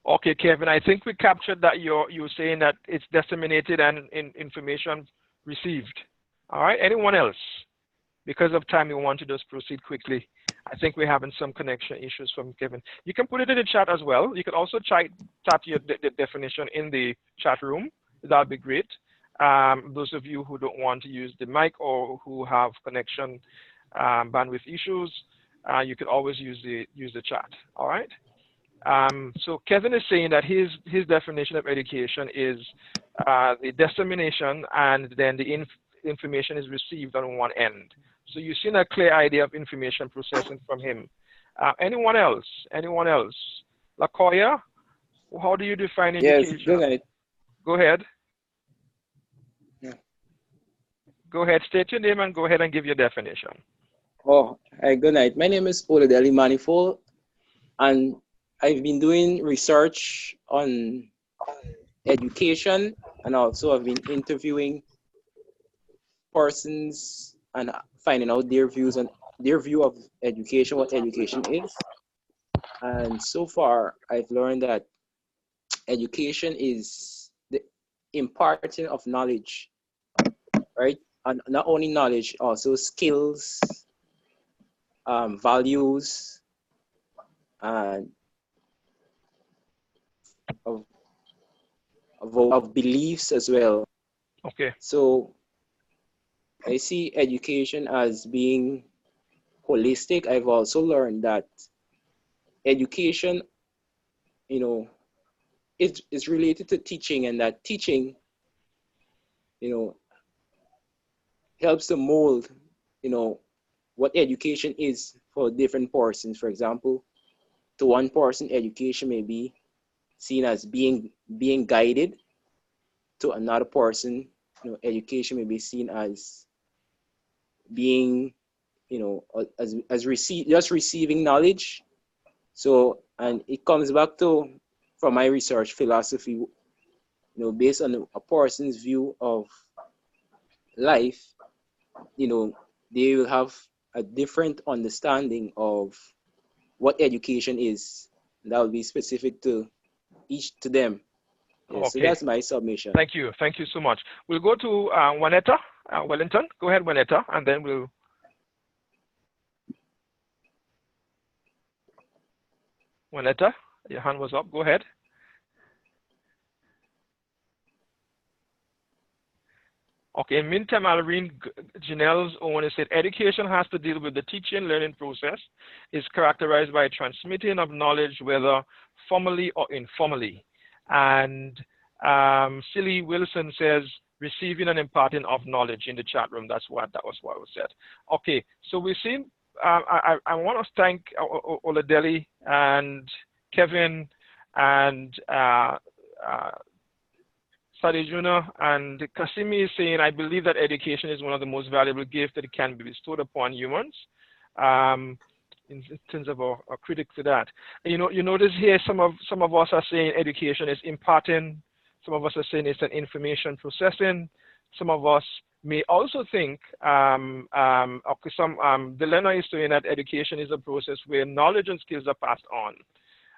Okay, Kevin, I think we captured that you're saying that it's disseminated and information received. All right, anyone else? Because of time, we want to just proceed quickly. I think we're having some connection issues from Kevin. You can put it in the chat as well. You can also type the definition in the chat room. That'd be great. Those of you who don't want to use the mic or who have connection bandwidth issues, you could always use the chat. All right. So Kevin is saying that his definition of education is the dissemination and then the information is received on one end. So you've seen a clear idea of information processing from him. Anyone else? Anyone else? Lakoya, how do you define education? Yes, good night. Go ahead. Yeah. Go ahead, state your name and go ahead and give your definition. Oh, hi, good night. My name is Oladeli Manifold, and I've been doing research on education, and also I've been interviewing persons and finding out their views on their view of education, what education is. And so far, I've learned that education is the imparting of knowledge, right? And not only knowledge, also skills, values, and of beliefs as well. Okay. So I see education as being holistic. I've also learned that education, is related to teaching, and that teaching, helps to mold, what education is for different persons. For example, to one person, education may be seen as being guided. To another person, education may be seen as being, as just receiving knowledge. So, and it comes back to, from my research, philosophy, based on a person's view of life, they will have a different understanding of what education is. That will be specific to them. Yeah, Okay. so that's my submission. Thank you. Thank you so much. We'll go to Juanetta Wellington. Go ahead, Juanetta, and then we'll. Juanetta, your hand was up. Go ahead. Okay, in meantime, I'll read Janelle's own. It said, education has to deal with the teaching learning process. It's characterized by transmitting of knowledge, whether formally or informally. And Silly Wilson says, receiving and imparting of knowledge in the chat room. That was what was said. Okay, so we've seen, I want to thank Oladeli and Kevin and Sadijuna and Kasimi is saying, I believe that education is one of the most valuable gifts that can be bestowed upon humans. In terms of our critic to that. You notice here some of us are saying education is imparting. Some of us are saying it's an information processing. Some of us may also think, Delena is saying that education is a process where knowledge and skills are passed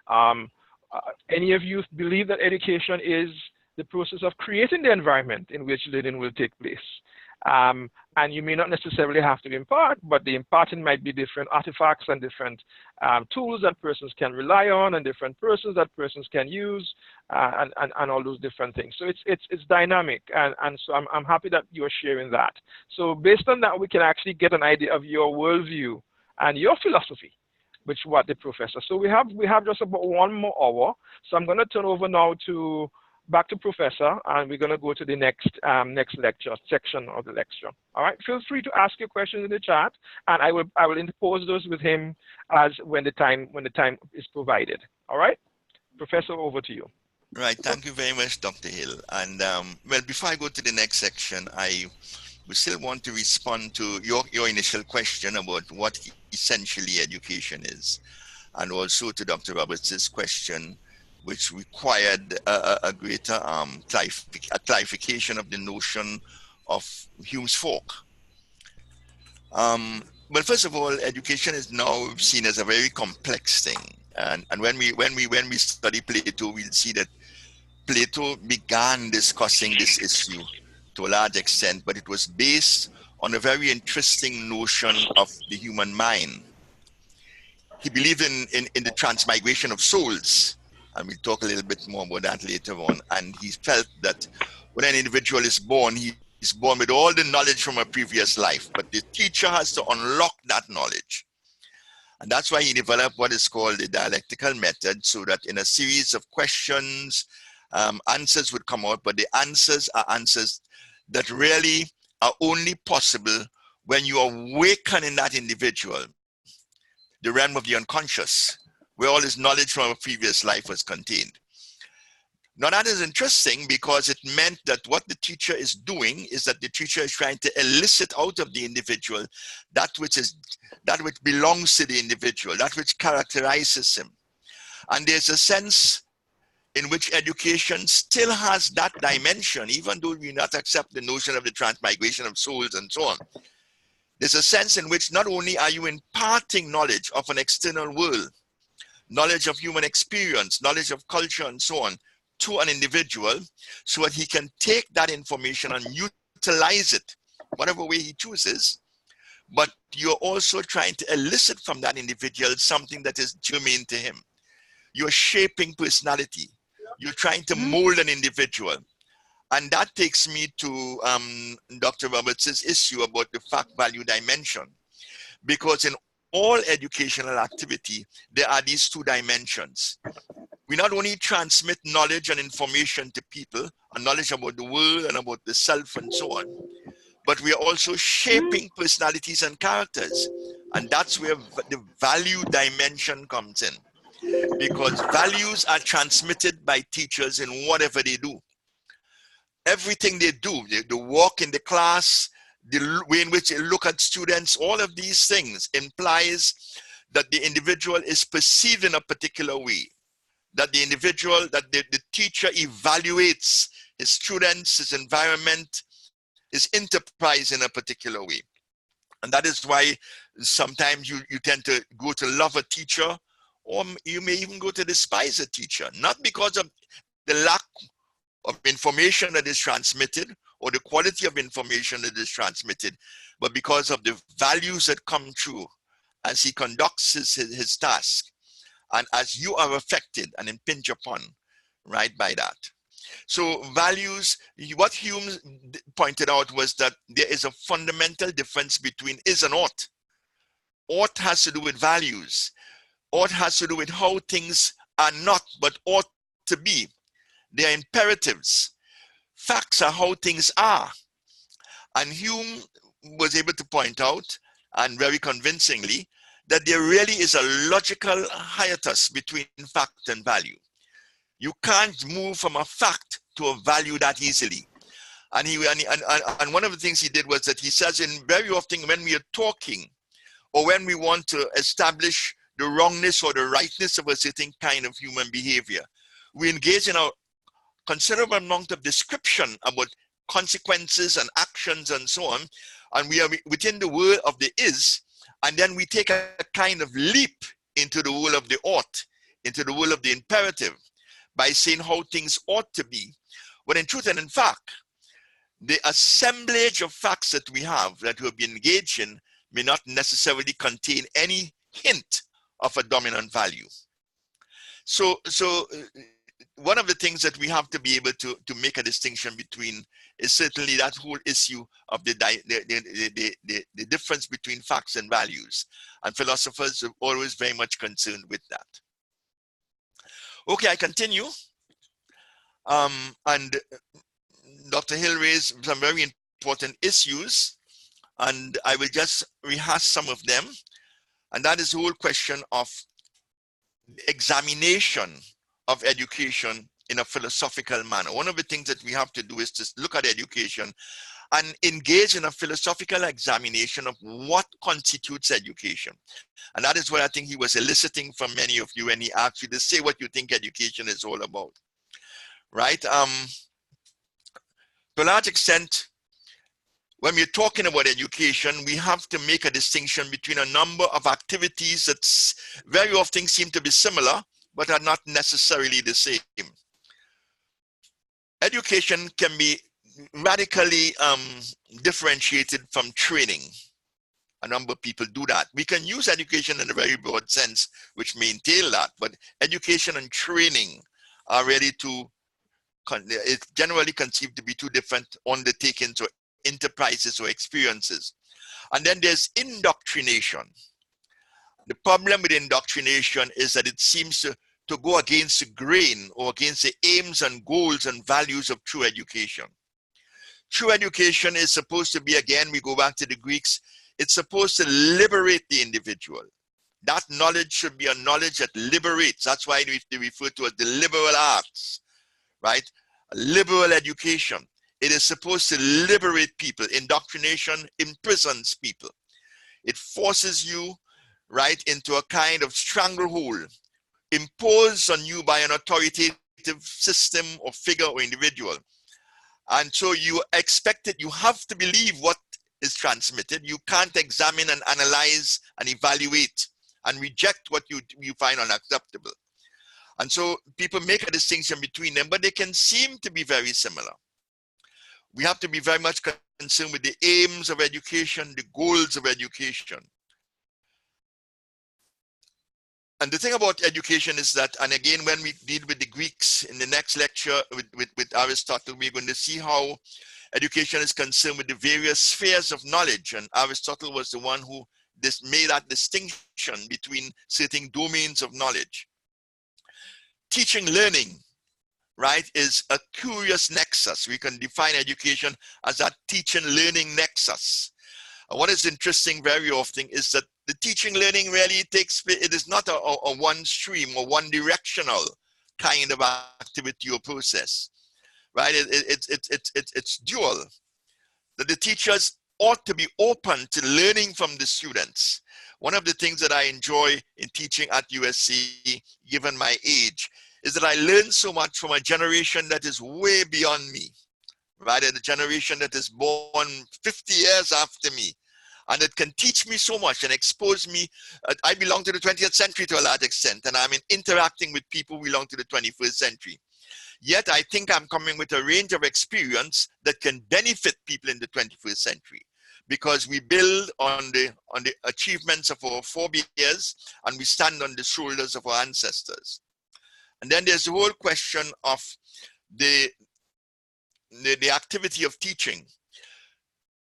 on. Any of you believe that education is the process of creating the environment in which learning will take place? And you may not necessarily have to impart, but the imparting might be different artifacts and different tools that persons can rely on, and different persons that persons can use, and all those different things. So it's dynamic, and so I'm happy that you're sharing that. So based on that, we can actually get an idea of your worldview and your philosophy, which what the professor. So we have just about 1 more hour. So I'm going to turn over now back to Professor, and we're going to go to the next lecture section of the lecture. All right. Feel free to ask your questions in the chat, and I will interpose those with him as when the time is provided. All right, Professor, over to you. Right. Thank you very much, Dr. Hill. And well, before I go to the next section, I we still want to respond to your initial question about what essentially education is, and also to Dr. Roberts' question, which required a greater clarification of the notion of Hume's fork. Well, first of all, education is now seen as a very complex thing, and when we study Plato, we'll see that Plato began discussing this issue to a large extent, but it was based on a very interesting notion of the human mind. He believed in the transmigration of souls, and we'll talk a little bit more about that later on. And he felt that when an individual is born, he is born with all the knowledge from a previous life, but the teacher has to unlock that knowledge. And that's why he developed what is called the dialectical method, so that in a series of questions, answers would come out, but the answers are answers that really are only possible when you awaken in that individual the realm of the unconscious, where all his knowledge from a previous life was contained. Now that is interesting, because it meant that what the teacher is doing is that the teacher is trying to elicit out of the individual that which belongs to the individual, that which characterizes him. And there's a sense in which education still has that dimension, even though we not accept the notion of the transmigration of souls and so on. There's a sense in which not only are you imparting knowledge of an external world, knowledge of human experience, knowledge of culture and so on, to an individual, so that he can take that information and utilize it, whatever way he chooses, but you're also trying to elicit from that individual something that is germane to him. You're shaping personality. You're trying to mold an individual. And that takes me to Dr. Roberts' issue about the fact-value dimension. Because in all educational activity, there are these two dimensions. We not only transmit knowledge and information to people, and knowledge about the world and about the self and so on, but we are also shaping personalities and characters. And that's where the value dimension comes in. Because values are transmitted by teachers in whatever they do. Everything they do, the walk in the class, the way in which they look at students, all of these things implies that the individual is perceived in a particular way, that the individual, that the teacher evaluates his students, his environment, his enterprise in a particular way. And that is why sometimes you tend to go to love a teacher, or you may even go to despise a teacher, not because of the lack of information that is transmitted or the quality of information that is transmitted, but because of the values that come through as he conducts his task, and as you are affected and impinged upon, right, by that. So values, what Hume pointed out was that there is a fundamental difference between is and ought. Ought has to do with values. Ought has to do with how things are not, but ought to be. They are imperatives. Facts are how things are. And Hume was able to point out, and very convincingly, that there really is a logical hiatus between fact and value. You can't move from a fact to a value that easily. And one of the things he did was that he says, in very often when we are talking, or when we want to establish the wrongness or the rightness of a certain kind of human behavior, we engage in a considerable amount of description about consequences and actions and so on, and we are within the world of the is, and then we take a kind of leap into the world of the ought, into the world of the imperative, by saying how things ought to be. But in truth and in fact, the assemblage of facts that we have been engaged in may not necessarily contain any hint of a dominant value. So one of the things that we have to be able to make a distinction between is certainly that whole issue of the difference between facts and values. And philosophers are always very much concerned with that. Okay, I continue. And Dr. Hill raised some very important issues, and I will just rehash some of them. And that is the whole question of examination of education in a philosophical manner. One of the things that we have to do is to look at education and engage in a philosophical examination of what constitutes education. And that is what I think he was eliciting from many of you when he asked you to say what you think education is all about, right? To a large extent, when we're talking about education, we have to make a distinction between a number of activities that very often seem to be similar, but are not necessarily the same. Education can be radically differentiated from training. A number of people do that. We can use education in a very broad sense, which may entail that, but education and training are really it's generally conceived to be two different undertakings or enterprises or experiences. And then there's indoctrination. The problem with indoctrination is that it seems to go against the grain or against the aims and goals and values of true education. True education is supposed to be, again, we go back to the Greeks, it's supposed to liberate the individual. That knowledge should be a knowledge that liberates. That's why they refer to it as the liberal arts, right? A liberal education. It is supposed to liberate people. Indoctrination imprisons people. It forces you, right, into a kind of stranglehold imposed on you by an authoritative system or figure or individual. And so you expect it, you have to believe what is transmitted. You can't examine and analyze and evaluate and reject what you find unacceptable. And so people make a distinction between them, but they can seem to be very similar. We have to be very much concerned with the aims of education, the goals of education. And the thing about education is that, and again, when we deal with the Greeks in the next lecture with Aristotle, we're going to see how education is concerned with the various spheres of knowledge. And Aristotle was the one who made that distinction between certain domains of knowledge. Teaching, learning, right, is a curious nexus. We can define education as that teaching, learning nexus. And what is interesting very often is that the teaching, learning really it is not a one stream or one directional kind of activity or process, right? It's dual. That the teachers ought to be open to learning from the students. One of the things that I enjoy in teaching at USC, given my age, is that I learn so much from a generation that is way beyond me, right? And a generation that is born 50 years after me. And it can teach me so much and expose me. I belong to the 20th century to a large extent, and I'm interacting with people who belong to the 21st century. Yet I think I'm coming with a range of experience that can benefit people in the 21st century, because we build on the achievements of our forebears and we stand on the shoulders of our ancestors. And then there's the whole question of the activity of teaching.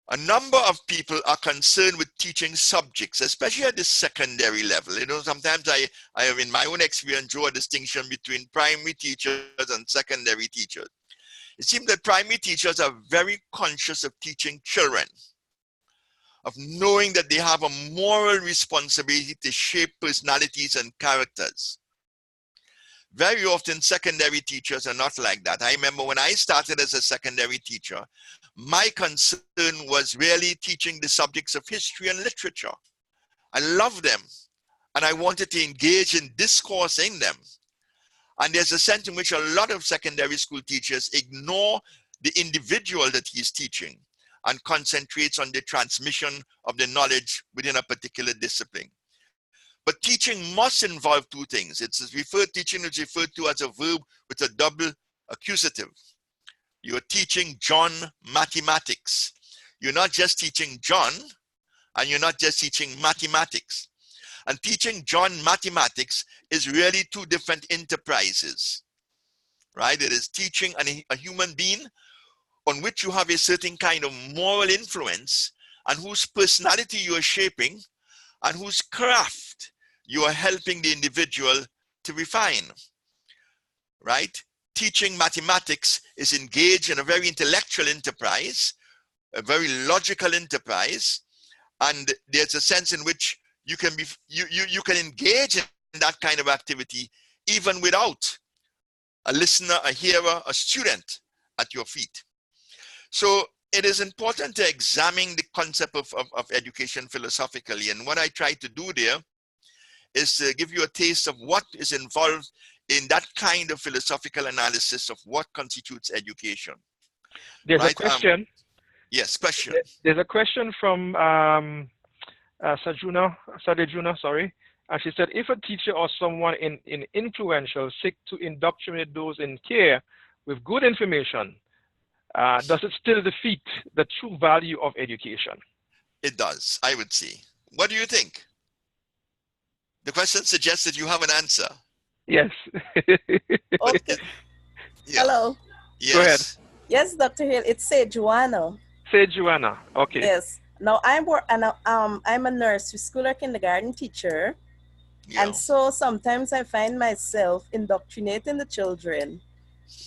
A number of people are concerned with teaching subjects, especially at the secondary level. You know, sometimes I have, in my own experience, draw a distinction between primary teachers and secondary teachers. It seems that primary teachers are very conscious of teaching children, of knowing that they have a moral responsibility to shape personalities and characters. Very often, secondary teachers are not like that. I remember when I started as a secondary teacher, my concern was really teaching the subjects of history and literature. I loved them, and I wanted to engage in discourse in them. And there's a sense in which a lot of secondary school teachers ignore the individual that he's teaching and concentrates on the transmission of the knowledge within a particular discipline. But teaching must involve two things. Teaching is referred to as a verb with a double accusative. You're teaching John mathematics. You're not just teaching John, and you're not just teaching mathematics. And teaching John mathematics is really two different enterprises, right? It is teaching a human being on which you have a certain kind of moral influence and whose personality you are shaping and whose craft you are helping the individual to refine, right? Teaching mathematics is engaged in a very intellectual enterprise, a very logical enterprise, and there's a sense in which you can engage in that kind of activity even without a listener, a hearer, a student at your feet. So it is important to examine the concept of education philosophically, and what I try to do there is to give you a taste of what is involved in that kind of philosophical analysis of what constitutes education. There's a question. Yes, question. There's a question from Sadejuna, sorry. And she said, if a teacher or someone in influential seek to indoctrinate those in care with good information, does it still defeat the true value of education? It does, I would say. What do you think? The question suggests that you have an answer. Yes. Okay. Yeah. Hello. Yes. Go ahead. Yes, Dr. Hill, it's Joanna. Joanna. Okay. Yes. Now I'm a nursery school or kindergarten teacher. Yeah. And so sometimes I find myself indoctrinating the children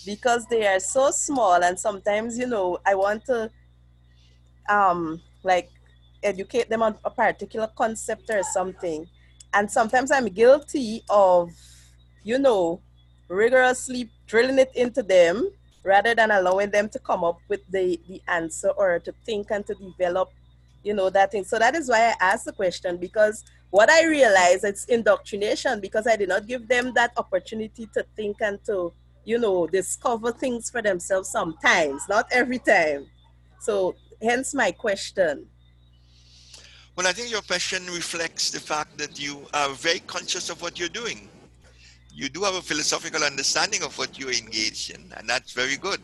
because they are so small, and sometimes, you know, I want to like educate them on a particular concept or something. And sometimes I'm guilty of, you know, rigorously drilling it into them rather than allowing them to come up with the answer or to think and to develop, you know, that thing. So that is why I asked the question, because what I realize, it's indoctrination, because I did not give them that opportunity to think and to, you know, discover things for themselves sometimes, not every time. So hence my question. Well, I think your question reflects the fact that you are very conscious of what you're doing. You do have a philosophical understanding of what you're engaged in, and that's very good,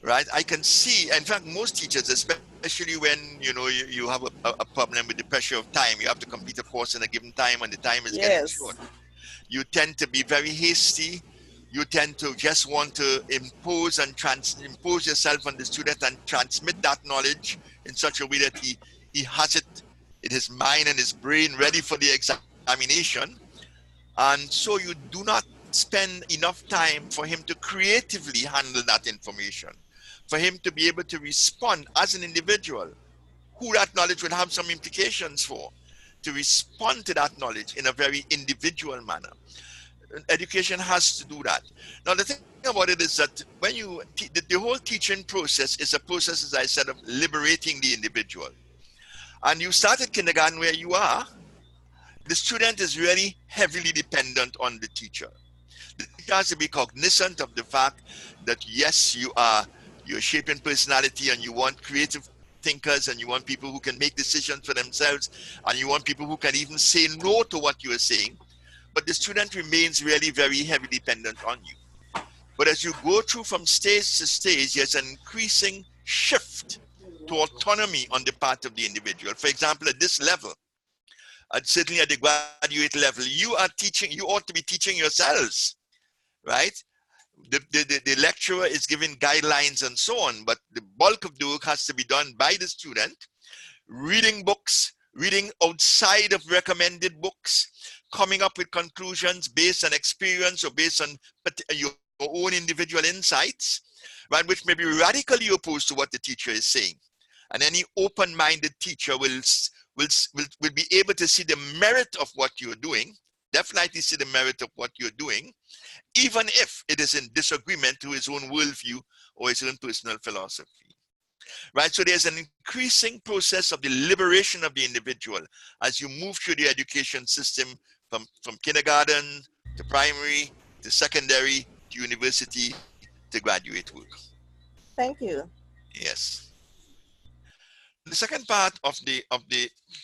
right? I can see, in fact, most teachers, especially when, you know, you have a problem with the pressure of time, you have to complete a course in a given time and the time is getting short. You tend to be very hasty. You tend to just want to impose yourself on the student and transmit that knowledge in such a way that he has it in his mind and his brain ready for the examination. And so you do not spend enough time for him to creatively handle that information, for him to be able to respond as an individual, who that knowledge would have some implications for, to respond to that knowledge in a very individual manner. Education has to do that. Now, the thing about it is that when the whole teaching process is a process, as I said, of liberating the individual. And you start at kindergarten where you are, the student is really heavily dependent on the teacher. The teacher has to be cognizant of the fact that, yes, you're shaping personality and you want creative thinkers and you want people who can make decisions for themselves and you want people who can even say no to what you are saying. But the student remains really very heavily dependent on you. But as you go through from stage to stage, there's an increasing shift to autonomy on the part of the individual. For example, at this level, certainly at the graduate level, you are teaching, you ought to be teaching yourselves, right? The lecturer is giving guidelines and so on, but the bulk of the work has to be done by the student, reading books, reading outside of recommended books, coming up with conclusions based on experience or based on your own individual insights, right, which may be radically opposed to what the teacher is saying. And any open-minded teacher will be able to see the merit of what you're doing, definitely see the merit of what you're doing, even if it is in disagreement to his own worldview or his own personal philosophy. Right, so there's an increasing process of the liberation of the individual as you move through the education system from kindergarten to primary to secondary to university to graduate work. Thank you. Yes. The second part of the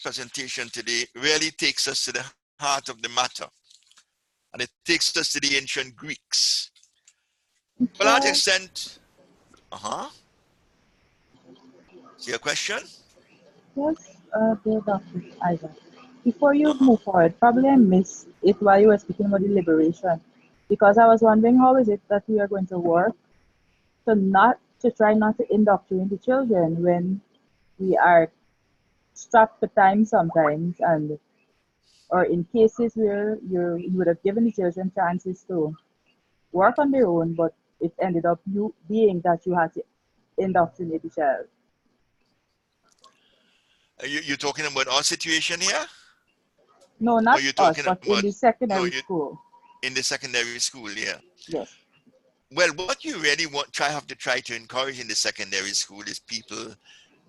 presentation today really takes us to the heart of the matter, and it takes us to the ancient Greeks. To a large extent, See a question? Yes, dear Dr. Isaac. Before you move forward, probably I missed it while you were speaking about the liberation, because I was wondering how is it that we are going to work to try not to indoctrinate the children when we are strapped for time sometimes, and or in cases where you would have given the children chances to work on their own, but it ended up being that you had to indoctrinate the child. You're talking about our situation here? No, not us, but in the secondary school. In the secondary school, yeah. Yes. Well, what you really have to try to encourage in the secondary school is people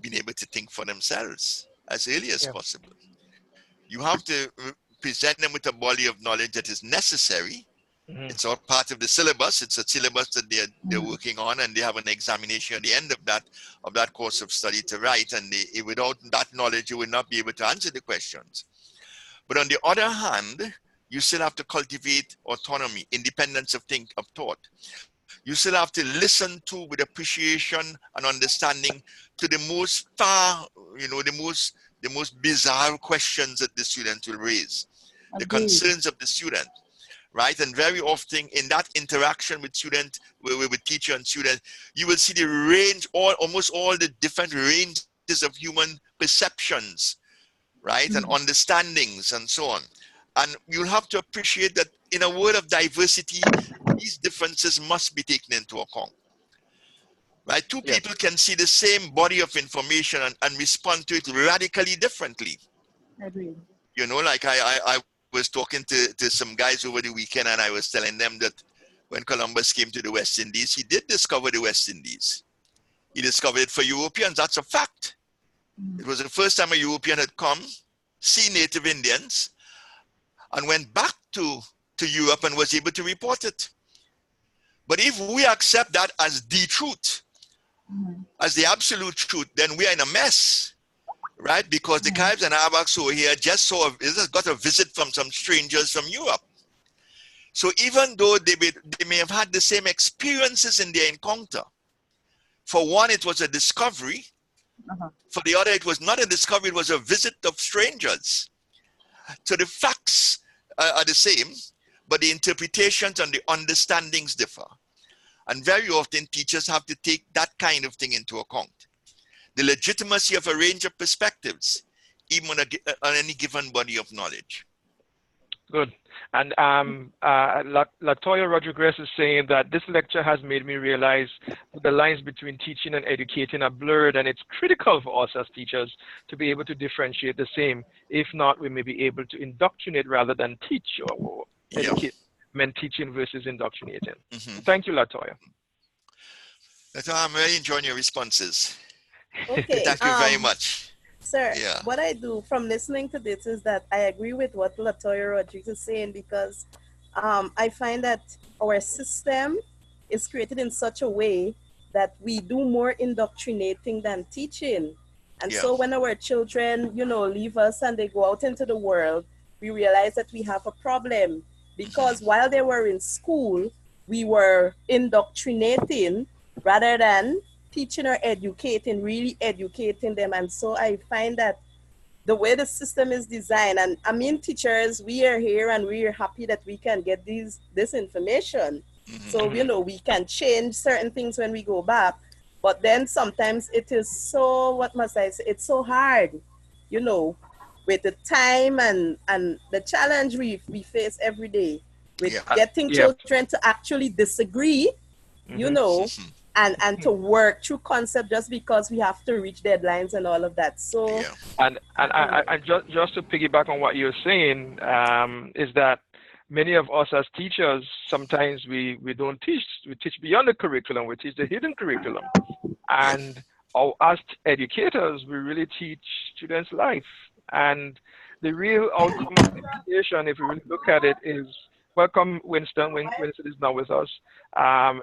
being able to think for themselves as early as possible. You have to present them with a body of knowledge that is necessary. It's all part of the syllabus. It's a syllabus that they're working on, and they have an examination at the end of that course of study to write. And without that knowledge, you will not be able to answer the questions. But on the other hand, you still have to cultivate autonomy, independence of thought. You still have to listen to with appreciation and understanding to the most the most bizarre questions that the student will raise, the concerns of the student, right? And very often in that interaction with student, with teacher and student, you will see the range, almost all the different ranges of human perceptions, right? And understandings and so on. And you'll have to appreciate that in a world of diversity, these differences must be taken into account. Right? Two people can see the same body of information and respond to it radically differently. Agreed. You know, like I was talking to some guys over the weekend, and I was telling them that when Columbus came to the West Indies, he did discover the West Indies. He discovered it for Europeans. That's a fact. It was the first time a European had come, seen native Indians, and went back to Europe and was able to report it. But if we accept that as the truth, as the absolute truth, then we are in a mess, right? Because the Caribs and Arabs who are here just got a visit from some strangers from Europe. So even though they may have had the same experiences in their encounter, for one, it was a discovery. For the other, it was not a discovery, it was a visit of strangers. So the facts are the same, but the interpretations and the understandings differ. And very often teachers have to take that kind of thing into account. The legitimacy of a range of perspectives, even on any given body of knowledge. Good. And Latoya Rodriguez is saying that this lecture has made me realize that the lines between teaching and educating are blurred, and it's critical for us as teachers to be able to differentiate the same. If not, we may be able to indoctrinate rather than teach or educate. Meant teaching versus indoctrinating. Thank you, Latoya. I'm really enjoying your responses. Okay. Thank you very much. Sir, what I do from listening to this is that I agree with what Latoya Rodriguez is saying, because I find that our system is created in such a way that we do more indoctrinating than teaching. And so when our children, leave us and they go out into the world, we realize that we have a problem. Because while they were in school, we were indoctrinating rather than teaching or educating, really educating them. And so I find that the way the system is designed, and I mean, teachers, we are here and we are happy that we can get this information. So, you know, we can change certain things when we go back. But then sometimes it is so, what must I say, it's so hard, you know, with the time and the challenge we face every day with getting children to actually disagree, you know, and to work through concept just because we have to reach deadlines and all of that. So and I just to piggyback on what you're saying, is that many of us as teachers, sometimes we don't teach. We teach beyond the curriculum. We teach the hidden curriculum. And as educators, we really teach students life. And the real outcome of education, if we really look at it, is welcome Winston. Winston is now with us.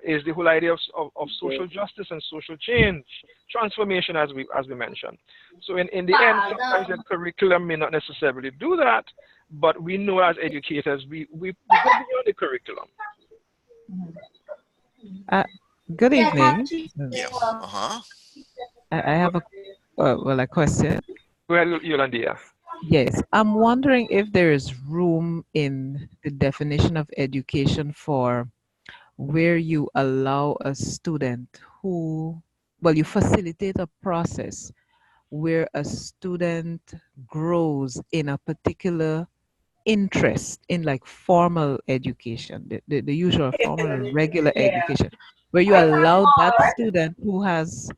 Is the whole idea of social justice and social change, transformation, as we mentioned. So in the end, sometimes the curriculum may not necessarily do that, but we know as educators, we go beyond the curriculum. Good evening. I have a question. Go ahead, Yolanda. Yes, I'm wondering if there is room in the definition of education for where you allow a student who, well, you facilitate a process where a student grows in a particular interest in like formal education, the usual formal or regular education, where you allow that student who has,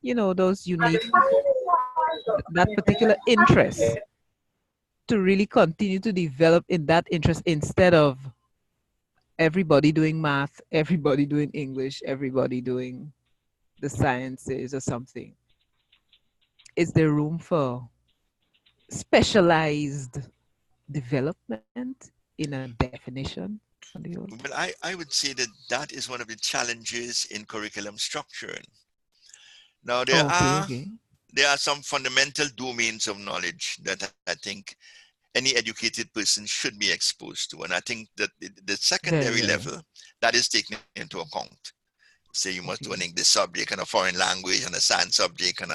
you know, those unique, that particular interest to really continue to develop in that interest instead of everybody doing math, everybody doing English, everybody doing the sciences or something. Is there room for specialized development in a definition? Well, I would say that that is one of the challenges in curriculum structuring. Now, there are some fundamental domains of knowledge that I think any educated person should be exposed to. And I think that the secondary level, that is taken into account. Say you must do an English subject and a foreign language and a science subject and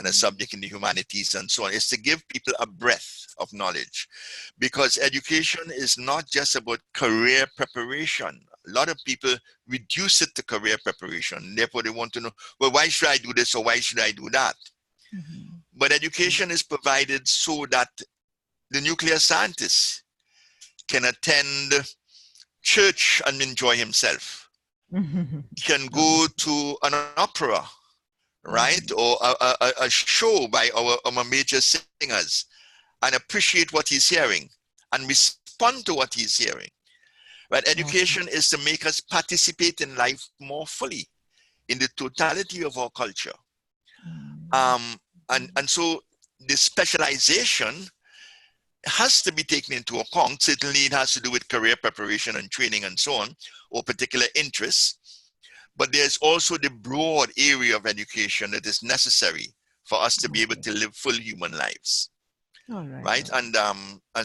a subject in the humanities and so on. It's to give people a breadth of knowledge, because education is not just about career preparation. A lot of people reduce it to career preparation. Therefore, they want to know, well, why should I do this or why should I do that? But education is provided so that the nuclear scientist can attend church and enjoy himself. Can go to an opera, right? Or a show by our major singers and appreciate what he's hearing and respond to what he's hearing. Right? Education is to make us participate in life more fully in the totality of our culture. And so the specialization has to be taken into account. Certainly it has to do with career preparation and training and so on, or particular interests. But there's also the broad area of education that is necessary for us to be able to live full human lives. Right? And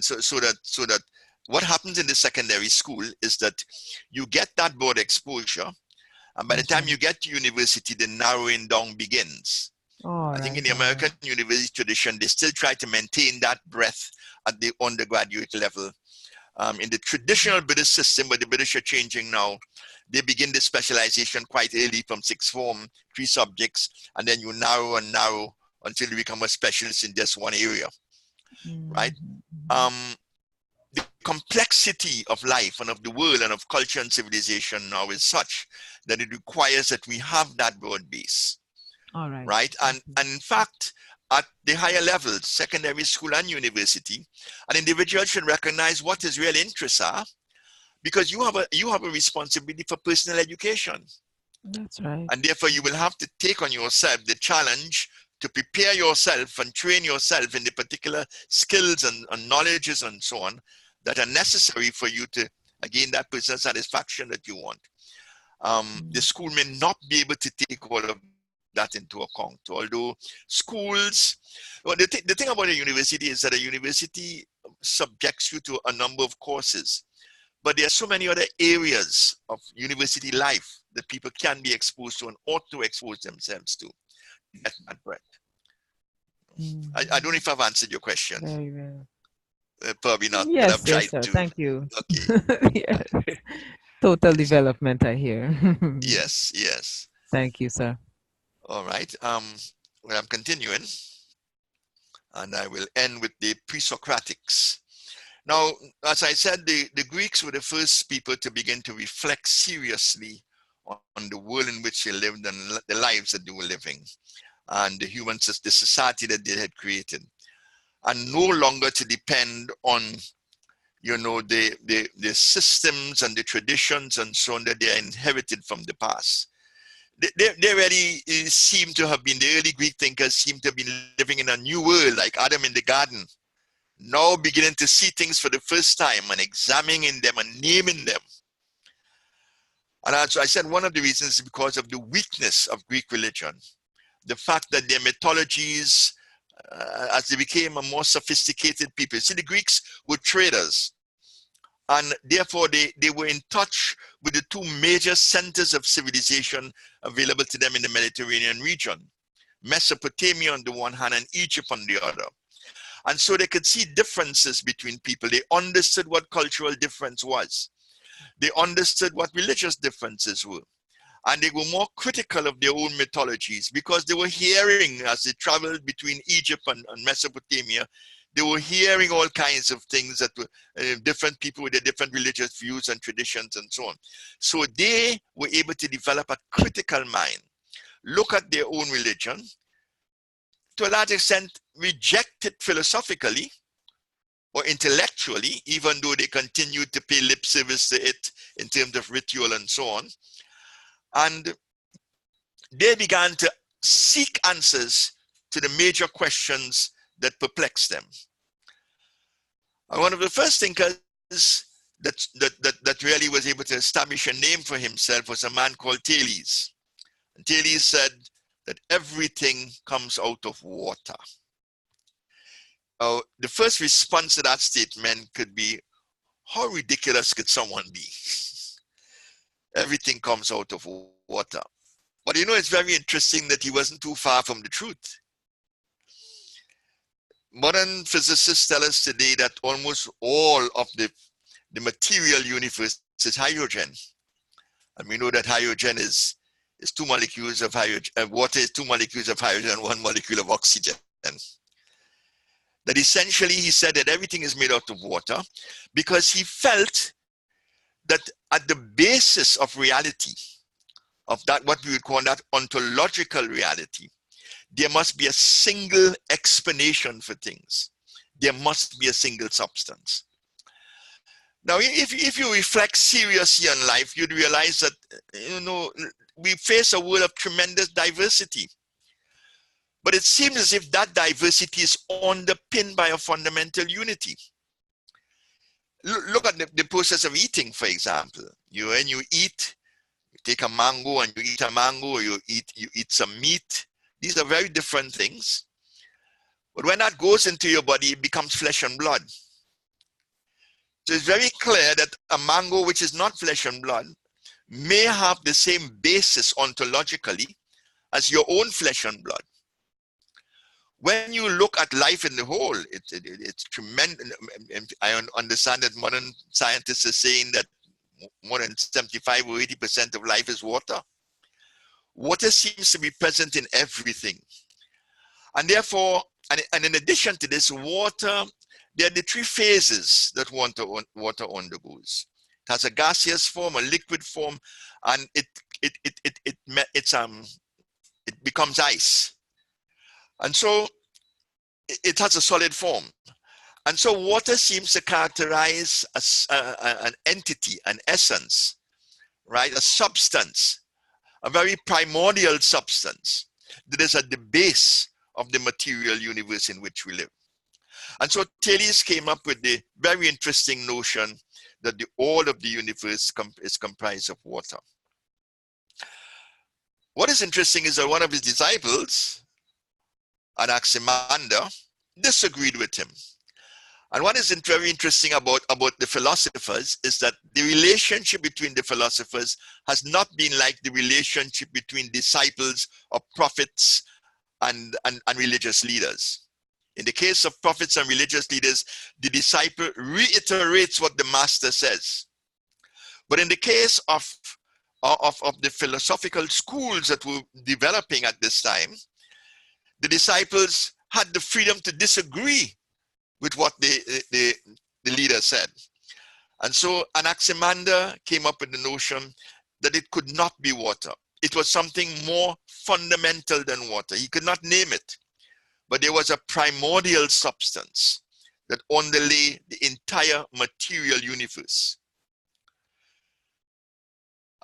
so that what happens in the secondary school is that you get that broad exposure, and by the time you get to university, the narrowing down begins. I think in the American university tradition, they still try to maintain that breadth at the undergraduate level. In the traditional British system, where the British are changing now, they begin the specialization quite early from sixth form, 3 subjects, and then you narrow and narrow until you become a specialist in just one area, right? The complexity of life and of the world and of culture and civilization now is such that it requires that we have that broad base. Right? And in fact, at the higher levels, secondary school and university, an individual should recognize what his real interests are, because you have a responsibility for personal education. That's right. And therefore, you will have to take on yourself the challenge to prepare yourself and train yourself in the particular skills and knowledges and so on that are necessary for you to gain that personal satisfaction that you want. The school may not be able to take all of that into account. Although schools, well, the thing about a university is that a university subjects you to a number of courses, but there are so many other areas of university life that people can be exposed to and ought to expose themselves to get that breadth. I don't know if I've answered your question. Very well. Probably not, but Yes, I've tried yes, sir. to. Thank you. Okay. Yes. Total development, I hear. Yes, yes. Thank you, sir. All right. Well, I'm continuing, and I will end with the pre-Socratics. Now, as I said, the Greeks were the first people to begin to reflect seriously on the world in which they lived and the lives that they were living, and the the society that they had created, and no longer to depend on, you know, the systems and the traditions and so on that they are inherited from the past. They really seem to have been, the early Greek thinkers seem to have been living in a new world, like Adam in the garden, now beginning to see things for the first time and examining them and naming them. And as I said, one of the reasons is because of the weakness of Greek religion. The fact that their mythologies, as they became a more sophisticated people. See, the Greeks were traders, and therefore they were in touch with the two major centers of civilization available to them in the Mediterranean region, Mesopotamia on the one hand and Egypt on the other. And so they could see differences between people. They understood what cultural difference was. They understood what religious differences were. And they were more critical of their own mythologies because they were hearing, as they traveled between Egypt and Mesopotamia, they were hearing all kinds of things that were different people with their different religious views and traditions and so on. So they were able to develop a critical mind, look at their own religion, to a large extent reject it philosophically or intellectually, even though they continued to pay lip service to it in terms of ritual and so on. And they began to seek answers to the major questions that perplexed them. And one of the first thinkers that really was able to establish a name for himself was a man called Thales. And Thales said that everything comes out of water. The first response to that statement could be, how ridiculous could someone be? Everything comes out of water. But you know, it's very interesting that he wasn't too far from the truth. Modern physicists tell us today that almost all of the material universe is hydrogen. And we know that hydrogen is two molecules of hydrogen, water is two molecules of hydrogen and one molecule of oxygen. That essentially he said that everything is made out of water because he felt that at the basis of reality, of that, what we would call that ontological reality, there must be a single explanation for things. There must be a single substance. Now, if you reflect seriously on life, you'd realize that, you know, we face a world of tremendous diversity. But it seems as if that diversity is underpinned by a fundamental unity. Look at the process of eating, for example. When you eat, you take a mango and you eat a mango, or you eat some meat. These are very different things. But when that goes into your body, it becomes flesh and blood. So it's very clear that a mango which is not flesh and blood may have the same basis ontologically as your own flesh and blood. When you look at life in the whole, it's tremendous. I understand that modern scientists are saying that more than 75 or 80% of life is water. Water seems to be present in everything. And therefore, and in addition to this, water, there are the three phases that water undergoes. It has a gaseous form, a liquid form, and it becomes ice. And so it has a solid form. And so water seems to characterize an entity, an essence, right? A substance, a very primordial substance that is at the base of the material universe in which we live. And so Thales came up with the very interesting notion that all of the universe is comprised of water. What is interesting is that one of his disciples, Anaximander, disagreed with him. And what is very interesting about the philosophers is that the relationship between the philosophers has not been like the relationship between disciples or prophets and religious leaders. In the case of prophets and religious leaders, the disciple reiterates what the master says. But in the case of the philosophical schools that were developing at this time, the disciples had the freedom to disagree with what the leader said. And so Anaximander came up with the notion that it could not be water. It was something more fundamental than water. He could not name it, but there was a primordial substance that underlay the entire material universe.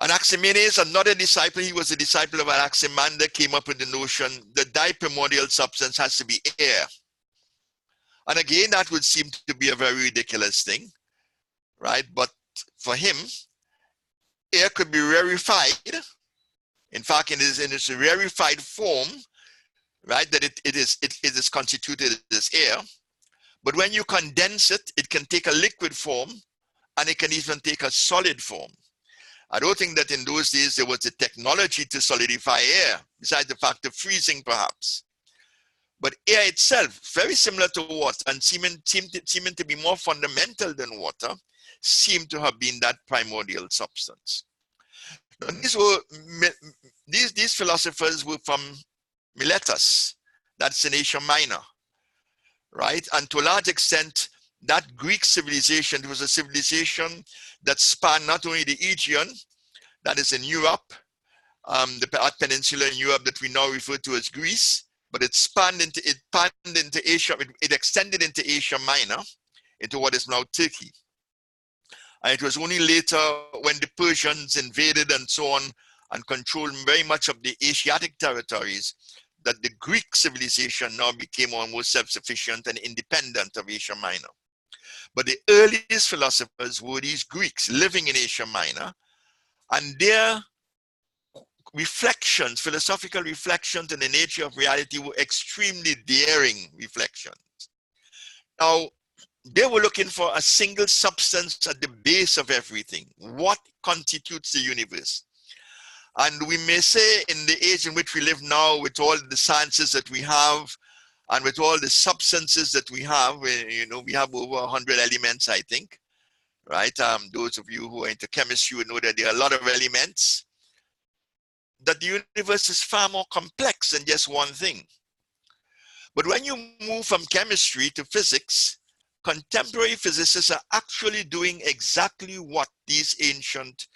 Anaximenes, another disciple, he was a disciple of Anaximander, came up with the notion that the primordial substance has to be air. And again, that would seem to be a very ridiculous thing, right? But for him, air could be rarefied. In fact, in its rarefied form, right, that it is constituted as air. But when you condense it, it can take a liquid form, and it can even take a solid form. I don't think that in those days there was the technology to solidify air, besides the fact of freezing perhaps. But air itself, very similar to water and seeming to be more fundamental than water, seemed to have been that primordial substance. Now, these philosophers were from Miletus, that's in Asia Minor, right? And to a large extent, that Greek civilization was a civilization that spanned not only the Aegean, that is in Europe, the peninsula in Europe that we now refer to as Greece, but it spanned into Asia, it extended into Asia Minor, into what is now Turkey. And it was only later when the Persians invaded and so on and controlled very much of the Asiatic territories that the Greek civilization now became almost self-sufficient and independent of Asia Minor. But the earliest philosophers were these Greeks living in Asia Minor, and their reflections, philosophical reflections on the nature of reality were extremely daring reflections. Now, they were looking for a single substance at the base of everything. What constitutes the universe? And we may say in the age in which we live now, with all the sciences that we have, and with all the substances that we have, you know, we have over 100 elements, I think, right? Those of you who are into chemistry would know that there are a lot of elements, that the universe is far more complex than just one thing. But when you move from chemistry to physics, contemporary physicists are actually doing exactly what these ancient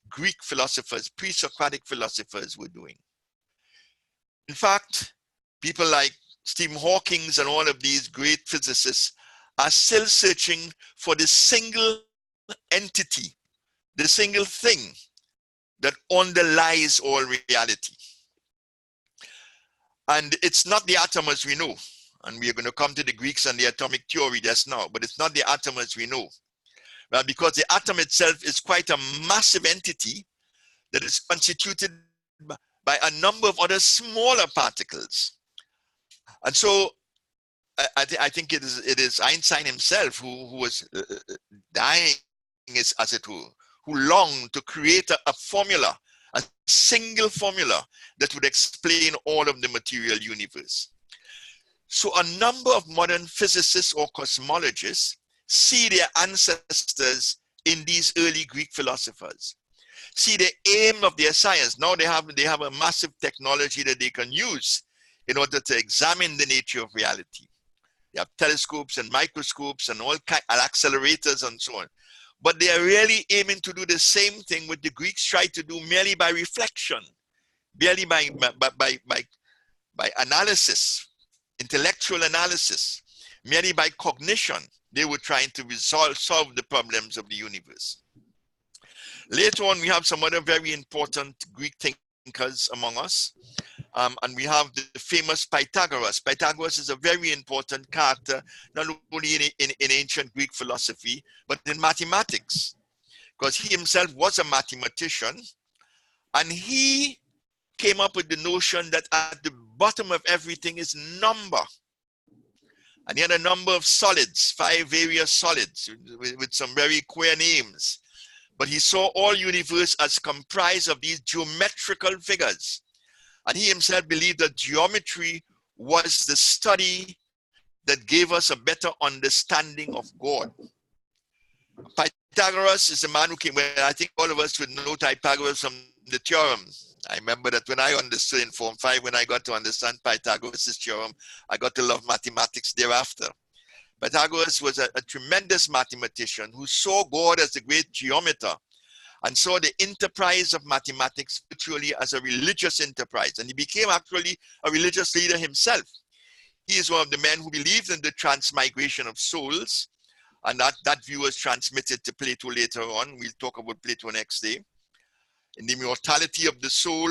Greek philosophers, pre-Socratic philosophers were doing. In fact, people like Stephen Hawking and all of these great physicists are still searching for the single entity, the single thing that underlies all reality. And it's not the atom as we know. And we are going to come to the Greeks and the atomic theory just now, but it's not the atom as we know. Well, because the atom itself is quite a massive entity that is constituted by a number of other smaller particles. And so I think it is Einstein himself who was dying, as it were, who longed to create a formula, a single formula that would explain all of the material universe. So a number of modern physicists or cosmologists see their ancestors in these early Greek philosophers, see the aim of their science. Now they have a massive technology that they can use in order to examine the nature of reality. They have telescopes and microscopes and all kinds of accelerators and so on. But they are really aiming to do the same thing what the Greeks tried to do merely by reflection, merely by analysis, intellectual analysis, merely by cognition. They were trying to solve the problems of the universe. Later on, we have some other very important Greek thinkers among us. And we have the famous Pythagoras. Pythagoras is a very important character, not only in ancient Greek philosophy, but in mathematics, because he himself was a mathematician, and he came up with the notion that at the bottom of everything is number. And he had a number of solids, 5 various solids with some very queer names. But he saw all universe as comprised of these geometrical figures. And he himself believed that geometry was the study that gave us a better understanding of God. Pythagoras is a man who came, well, I think all of us would know Pythagoras from the theorem. I remember that when I understood in Form 5, when I got to understand Pythagoras' theorem, I got to love mathematics thereafter. Pythagoras was a tremendous mathematician who saw God as the great geometer and saw the enterprise of mathematics virtually as a religious enterprise. And he became actually a religious leader himself. He is one of the men who believed in the transmigration of souls, and that view was transmitted to Plato later on. We'll talk about Plato next day. In the immortality of the soul,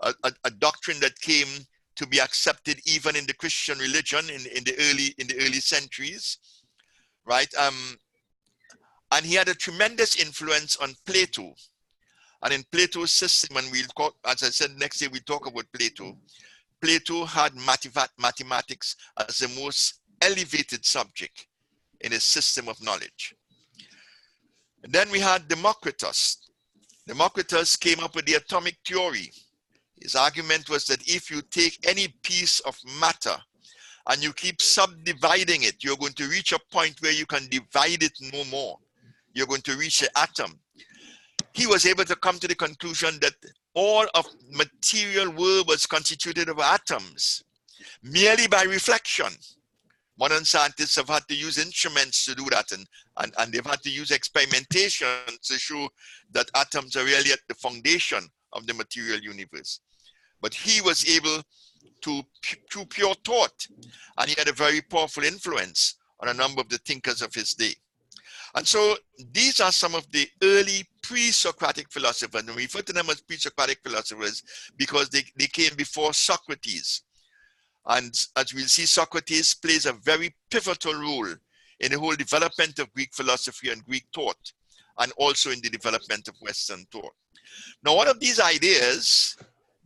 a doctrine that came to be accepted even in the Christian religion in the early centuries, right? And he had a tremendous influence on Plato. And in Plato's system, and we'll talk, as I said, next day we'll talk about Plato. Plato had mathematics as the most elevated subject in his system of knowledge. And then we had Democritus. Democritus came up with the atomic theory. His argument was that if you take any piece of matter and you keep subdividing it, you're going to reach a point where you can divide it no more. You're going to reach the atom. He was able to come to the conclusion that all of material world was constituted of atoms merely by reflection. Modern scientists have had to use instruments to do that, and they've had to use experimentation to show that atoms are really at the foundation of the material universe. But he was able to, through pure thought, and he had a very powerful influence on a number of the thinkers of his day. And so these are some of the early pre-Socratic philosophers, and we refer to them as pre-Socratic philosophers because they came before Socrates. And as we'll see, Socrates plays a very pivotal role in the whole development of Greek philosophy and Greek thought, and also in the development of Western thought. Now, one of these ideas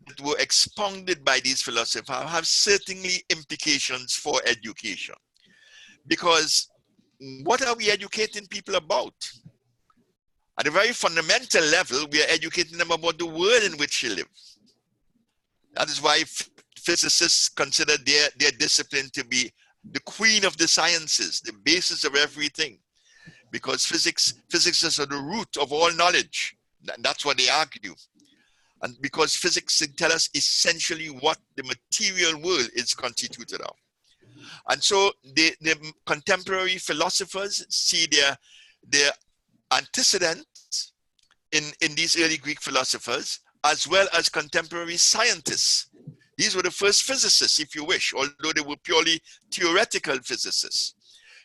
that were expounded by these philosophers have certainly implications for education. Because what are we educating people about? At a very fundamental level, we are educating them about the world in which they live. That is why physicists consider their discipline to be the queen of the sciences, the basis of everything. Because physics is the root of all knowledge. That's what they argue. And because physics tell us essentially what the material world is constituted of. And so the contemporary philosophers see their antecedents in these early Greek philosophers, as well as contemporary scientists. These were the first physicists, if you wish, although they were purely theoretical physicists.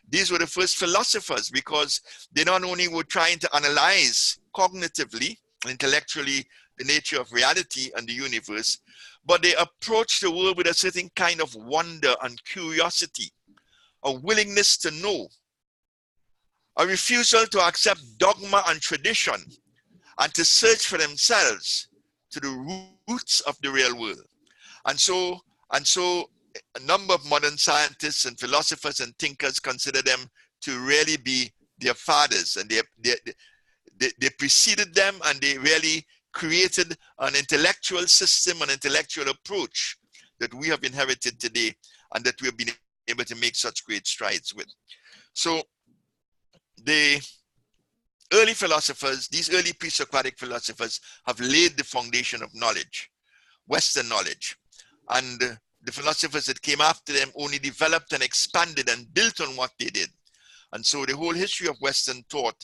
These were the first philosophers because they not only were trying to analyze cognitively, intellectually, the nature of reality and the universe, but they approached the world with a certain kind of wonder and curiosity, a willingness to know, a refusal to accept dogma and tradition, and to search for themselves to the roots of the real world. And so a number of modern scientists and philosophers and thinkers consider them to really be their fathers, and they preceded them, and they really created an intellectual system, an intellectual approach that we have inherited today and that we have been able to make such great strides with. So the early philosophers, these early pre-Socratic philosophers, have laid the foundation of knowledge, Western knowledge. And the philosophers that came after them only developed and expanded and built on what they did. And so the whole history of Western thought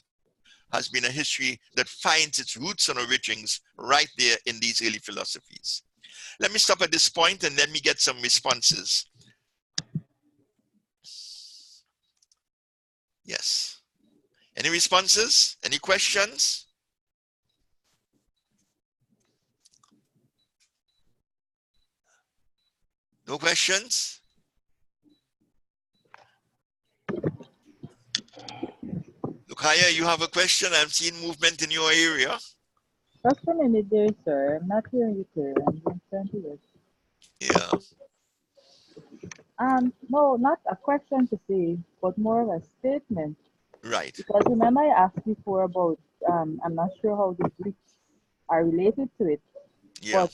has been a history that finds its roots and origins right there in these early philosophies. Let me stop at this point and let me get some responses. Yes. Any responses? Any questions? No questions? Lukaya, you have a question? I'm seeing movement in your area. Just a minute there, sir. I'm not hearing you clearly. I'm trying to look. Yeah. No, not a question to say, but more of a statement. Right. Because remember I asked before about, I'm not sure how the Greeks are related to it, Yeah. but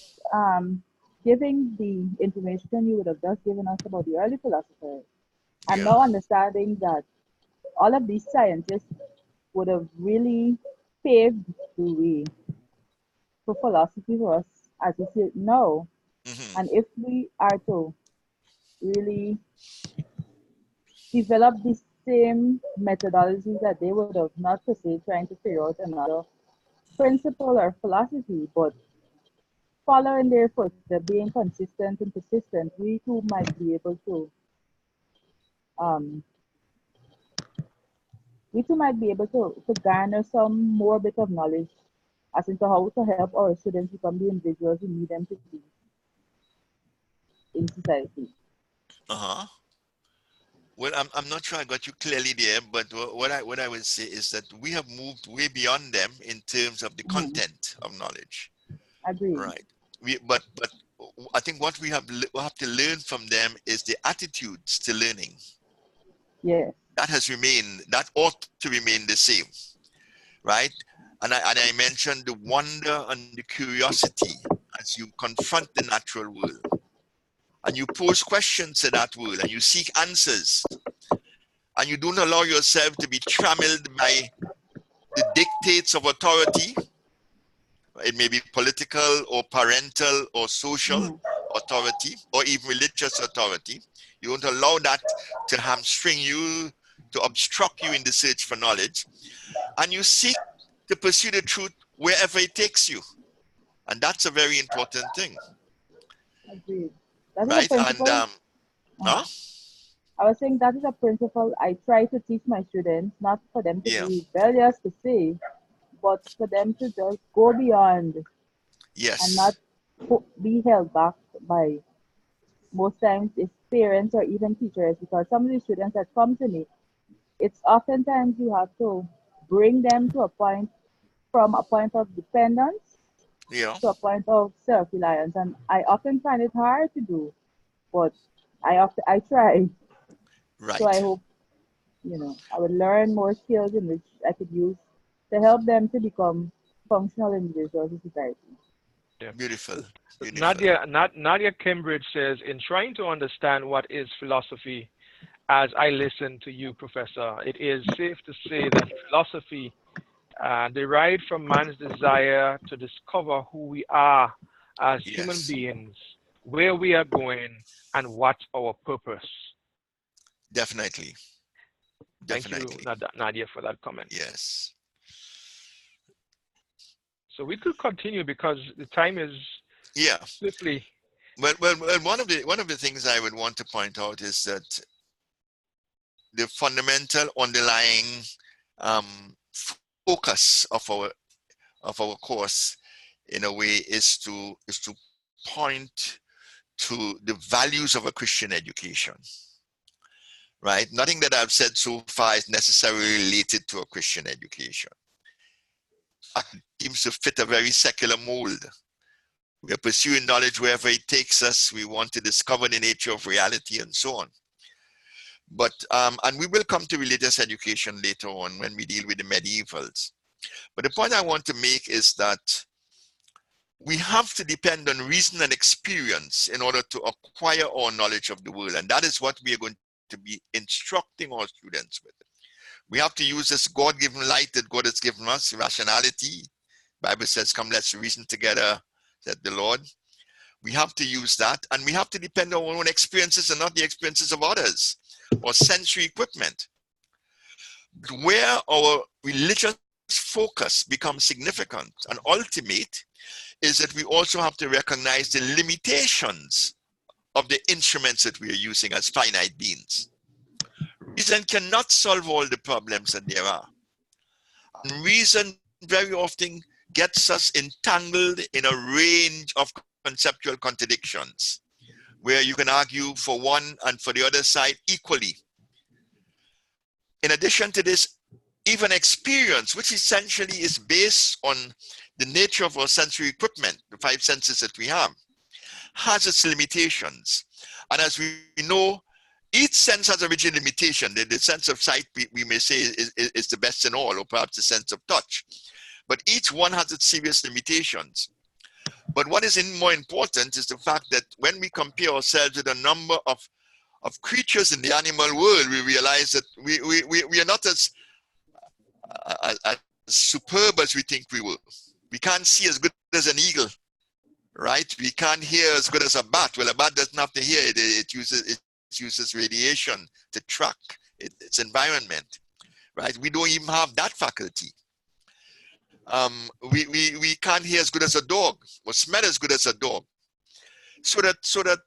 giving the information you would have just given us about the early philosophers, and Yeah. now understanding that all of these scientists would have really paved the way for philosophy for us as we see it now. Mm-hmm. And if we are to really develop the same methodologies that they would have, not to say trying to figure out another principle or philosophy, but following their footsteps, being consistent and persistent, we too might be able to um, to garner some more bit of knowledge as into how to help our students become the individuals we need them to be in society. Uh-huh. Well, I'm not sure I got you clearly there, but what I would say is that we have moved way beyond them in terms of the content of knowledge. Agreed. Right. But I think what we have to learn from them is the attitudes to learning. Yes. That ought to remain the same, right? And I mentioned the wonder and the curiosity as you confront the natural world. And you pose questions to that world and you seek answers. And you don't allow yourself to be trammeled by the dictates of authority. It may be political or parental or social authority or even religious authority. You don't allow that to hamstring you, to obstruct you in the search for knowledge. And you seek to pursue the truth wherever it takes you. And that's a very important thing. Agreed. That is a Right? And principle. I was saying that is a principle I try to teach my students, not for them to be rebellious to say, but for them to just go beyond and not be held back by most times it's parents or even teachers, because some of the students that come to me, it's oftentimes you have to bring them to a point, from a point of dependence to a point of self-reliance, and I often find it hard to do, but I try. Right. So I hope I would learn more skills in which I could use to help them to become functional individuals in society. Yeah. Beautiful. Nadia Cambridge says, in trying to understand what is philosophy, as I listen to you, Professor, it is safe to say that philosophy derived from man's desire to discover who we are as human beings, where we are going, and what our purpose. Definitely. Thank you, Nadia, for that comment. Yes. So we could continue because the time is swiftly. Well, one of the things I would want to point out is that the fundamental underlying focus of our course, in a way, is to point to the values of a Christian education. Right? Nothing that I've said so far is necessarily related to a Christian education. It seems to fit a very secular mold. We are pursuing knowledge wherever it takes us. We want to discover the nature of reality and so on. But, and we will come to religious education later on when we deal with the medievals. But the point I want to make is that we have to depend on reason and experience in order to acquire our knowledge of the world. And that is what we are going to be instructing our students with. We have to use this God-given light that God has given us, rationality. The Bible says, come, let's reason together, said the Lord. We have to use that, and we have to depend on our own experiences and not the experiences of others or sensory equipment. But where our religious focus becomes significant and ultimate is that we also have to recognize the limitations of the instruments that we are using as finite beings. Reason cannot solve all the problems that there are. And reason very often gets us entangled in a range of conceptual contradictions, where you can argue for one and for the other side equally. In addition to this, even experience, which essentially is based on the nature of our sensory equipment, the 5 senses that we have, has its limitations. And as we know, each sense has a rigid limitation. The sense of sight, we may say, is the best in all, or perhaps the sense of touch. But each one has its serious limitations. But what is more important is the fact that when we compare ourselves with a number of creatures in the animal world, we realize that we are not as superb as we think we will. We can't see as good as an eagle, right? We can't hear as good as a bat. Well, a bat doesn't have to hear. It uses radiation to track its environment, right? We don't even have that faculty. We can't hear as good as a dog, or smell as good as a dog. So that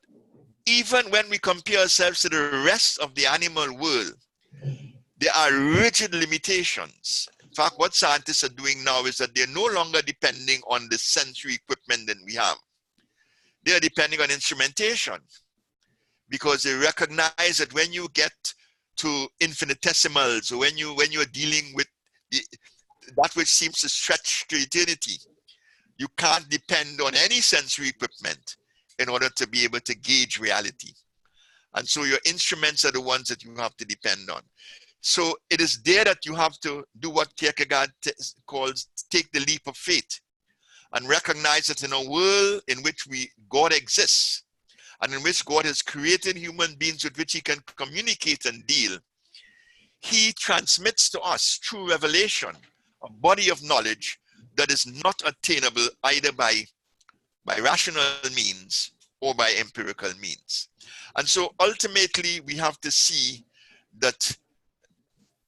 even when we compare ourselves to the rest of the animal world, there are rigid limitations. In fact, what scientists are doing now is that they're no longer depending on the sensory equipment that we have. They are depending on instrumentation, because they recognize that when you get to infinitesimals, or when you are dealing with that which seems to stretch to eternity, you can't depend on any sensory equipment in order to be able to gauge reality. And so your instruments are the ones that you have to depend on. So it is there that you have to do what Kierkegaard calls take the leap of faith, and recognize that in a world in which God exists, and in which God has created human beings with which he can communicate and deal, he transmits to us through revelation a body of knowledge that is not attainable either by rational means or by empirical means. And so ultimately we have to see that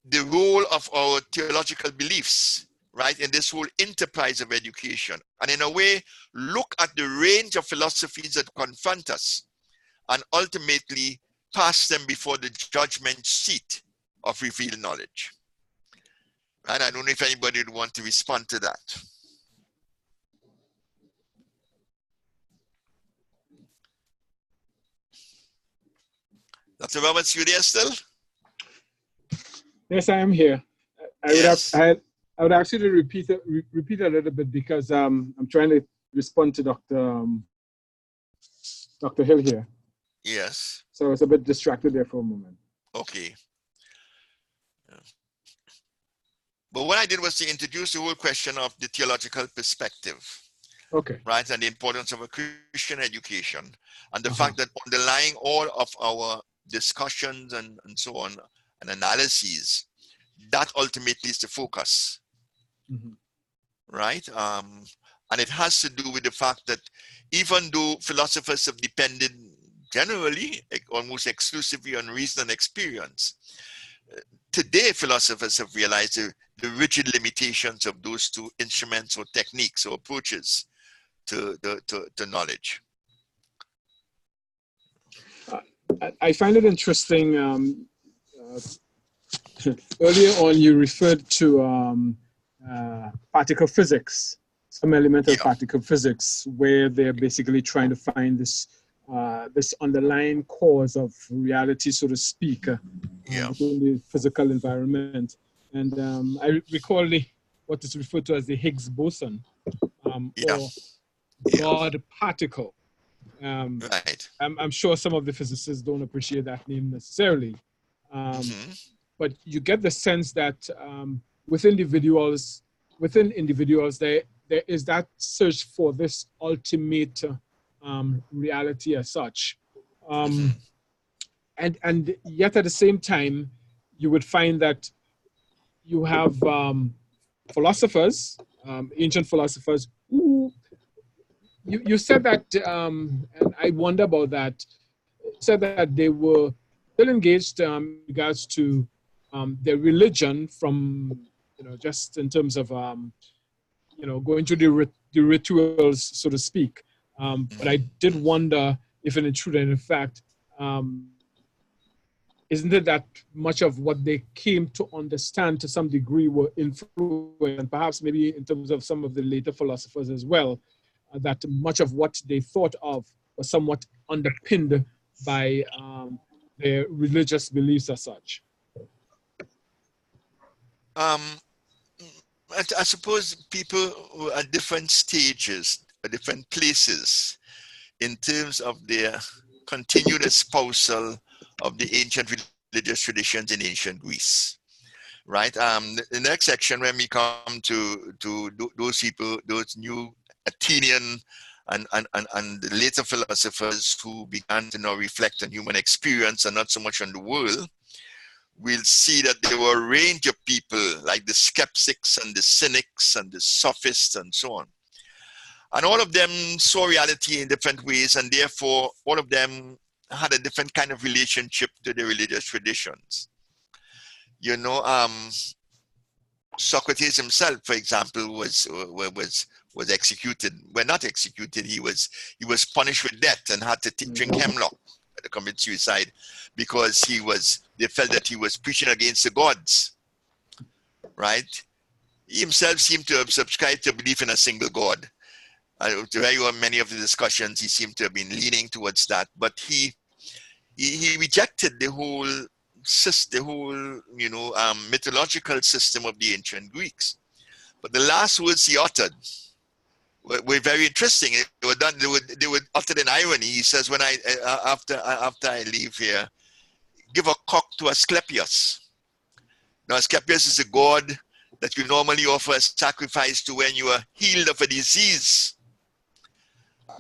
the role of our theological beliefs, right, in this whole enterprise of education, and in a way look at the range of philosophies that confront us, and ultimately pass them before the judgment seat of revealed knowledge. And I don't know if anybody would want to respond to that. Dr. Roberts, you there still? Yes, I am here. I would actually repeat a little bit, because I'm trying to respond to Dr. Hill here. Yes. So I was a bit distracted there for a moment. Okay. But what I did was to introduce the whole question of the theological perspective. Okay. Right, and the importance of a Christian education, and the fact that underlying all of our discussions and so on, and analyses, that ultimately is the focus. Right? And it has to do with the fact that even though philosophers have depended generally, almost exclusively on reason and experience, today philosophers have realized the rigid limitations of those two instruments or techniques or approaches to knowledge. I find it interesting. Earlier on, you referred to particle physics, some element of particle physics, where they're basically trying to find this this underlying cause of reality, so to speak, within the physical environment. And I recall what is referred to as the Higgs boson, or God particle. Right. I'm sure some of the physicists don't appreciate that name necessarily, but you get the sense that within individuals, there is that search for this ultimate reality as such, and yet at the same time, you would find that you have philosophers, ancient philosophers, who you said that, and I wonder about that. You said that they were still engaged in regards to their religion, from just in terms of going through the rituals, so to speak. But I did wonder if, in truth and in fact, isn't it that much of what they came to understand to some degree were influenced, and perhaps maybe in terms of some of the later philosophers as well, that much of what they thought of was somewhat underpinned by their religious beliefs as such? I suppose people were at different stages, at different places, in terms of their continued espousal of the ancient religious traditions in ancient Greece. Right. The next section, when we come to those people, those new Athenian and the later philosophers who began to now reflect on human experience and not so much on the world, we'll see that there were a range of people like the skeptics and the cynics and the sophists and so on. And all of them saw reality in different ways, and therefore all of them had a different kind of relationship to the religious traditions. You know, Socrates himself, for example, was executed. Well, not executed. He was punished with death and had to drink hemlock to commit suicide because they felt that he was preaching against the gods. Right? He himself seemed to have subscribed to belief in a single god. Very many of the discussions, he seemed to have been leaning towards that, but he rejected the whole mythological system of the ancient Greeks. But the last words he uttered were very interesting. They were uttered in irony. He says, "When after I leave here, give a cock to Asclepius." Now, Asclepius is a god that you normally offer a sacrifice to when you are healed of a disease.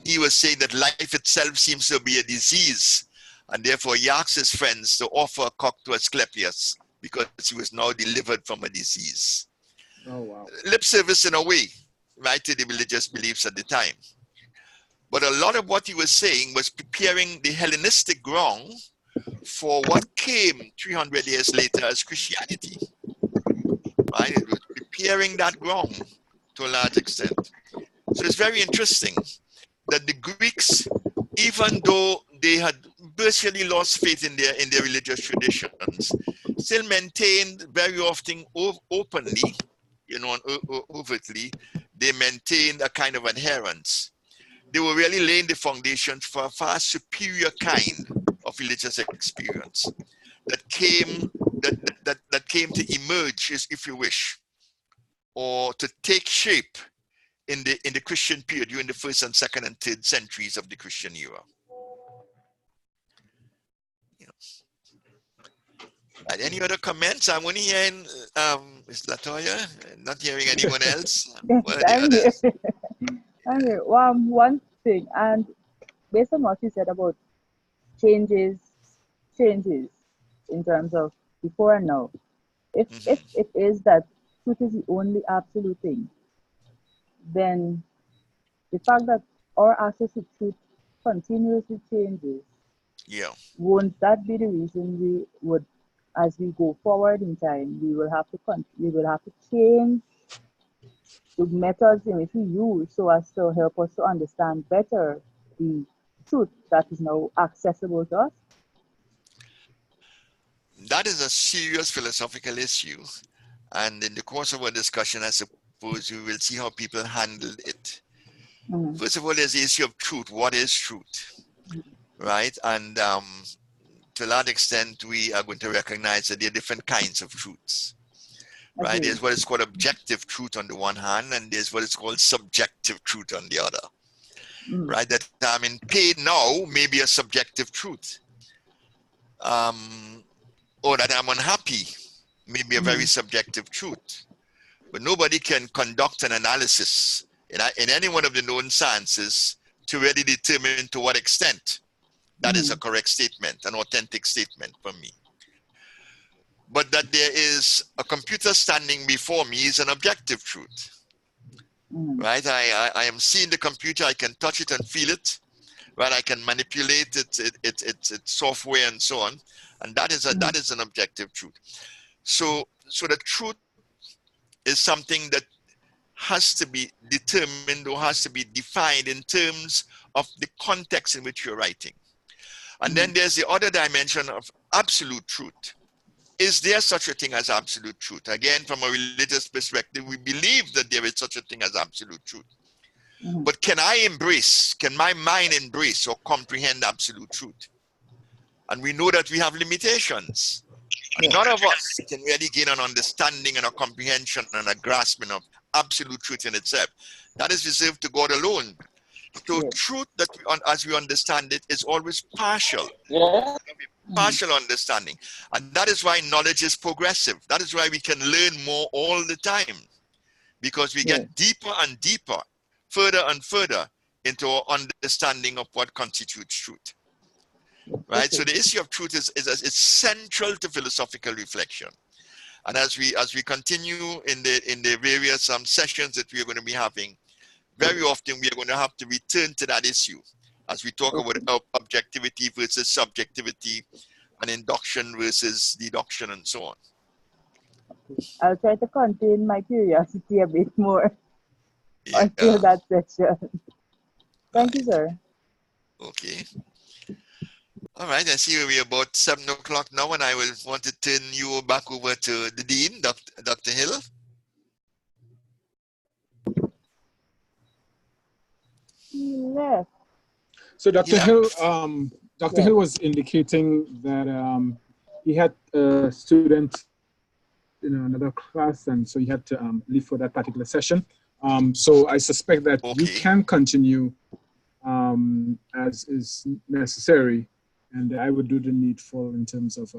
He was saying that life itself seems to be a disease, and therefore he asked his friends to offer a cock to Asclepius because he was now delivered from a disease. Oh, wow. Lip service in a way, right, to the religious beliefs at the time. But a lot of what he was saying was preparing the Hellenistic ground for what came 300 years later as Christianity. Right? It was preparing that ground to a large extent. So it's very interesting that the Greeks, even though they had virtually lost faith in their religious traditions, still maintained very often openly, and overtly, they maintained a kind of adherence. They were really laying the foundations for a far superior kind of religious experience that came to emerge, if you wish, or to take shape in the Christian period during the 1st and 2nd and 3rd centuries of the Christian era. Any other comments? I'm only hearing Ms. Latoya, not hearing anyone else. What are the others? Okay, one thing, and based on what you said about changes in terms of before and now, if it is that truth is the only absolute thing, then the fact that our access to truth continuously changes, won't that be the reason we would, as we go forward in time, we will have to change the methods in which we use so as to help us to understand better the truth that is now accessible to us? That is a serious philosophical issue. And in the course of our discussion, I suppose we will see how people handle it. First of all, there's the issue of truth. What is truth? Right? And to a large extent, we are going to recognize that there are different kinds of truths. Right? There's what is called objective truth on the one hand, and there's what is called subjective truth on the other. Right? That I'm in pain now may be a subjective truth. Or that I'm unhappy may be a very subjective truth. But nobody can conduct an analysis in any one of the known sciences to really determine to what extent that is a correct statement, an authentic statement for me. But that there is a computer standing before me is an objective truth. Right? I am seeing the computer, I can touch it and feel it. Right? I can manipulate its software and so on. And that is an objective truth. So the truth is something that has to be determined or has to be defined in terms of the context in which you're writing. And then there's the other dimension of absolute truth. Is there such a thing as absolute truth? Again, from a religious perspective, we believe that there is such a thing as absolute truth. But can my mind embrace or comprehend absolute truth? And we know that we have limitations. And none of us can really gain an understanding and a comprehension and a grasping of absolute truth in itself. That is reserved to God alone. So truth, that as we understand it, is always partial. partial understanding. And that is why knowledge is progressive. That is why we can learn more all the time, because we get deeper and deeper, further and further into our understanding of what constitutes truth. Right? So the issue of truth is central to philosophical reflection. And as we continue in the various sessions that we are going to be having, very often we are going to have to return to that issue as we talk about objectivity versus subjectivity and induction versus deduction and so on. I'll try to contain my curiosity a bit more until that session. Thank you, sir. Okay. All right, I see we're about 7 o'clock now, and I will want to turn you back over to the Dean, Dr. Hill. Yes. So Dr. Hill, Dr. Hill was indicating that he had a student in another class, and so he had to leave for that particular session. So I suspect that you can continue as is necessary, and I would do the needful in terms of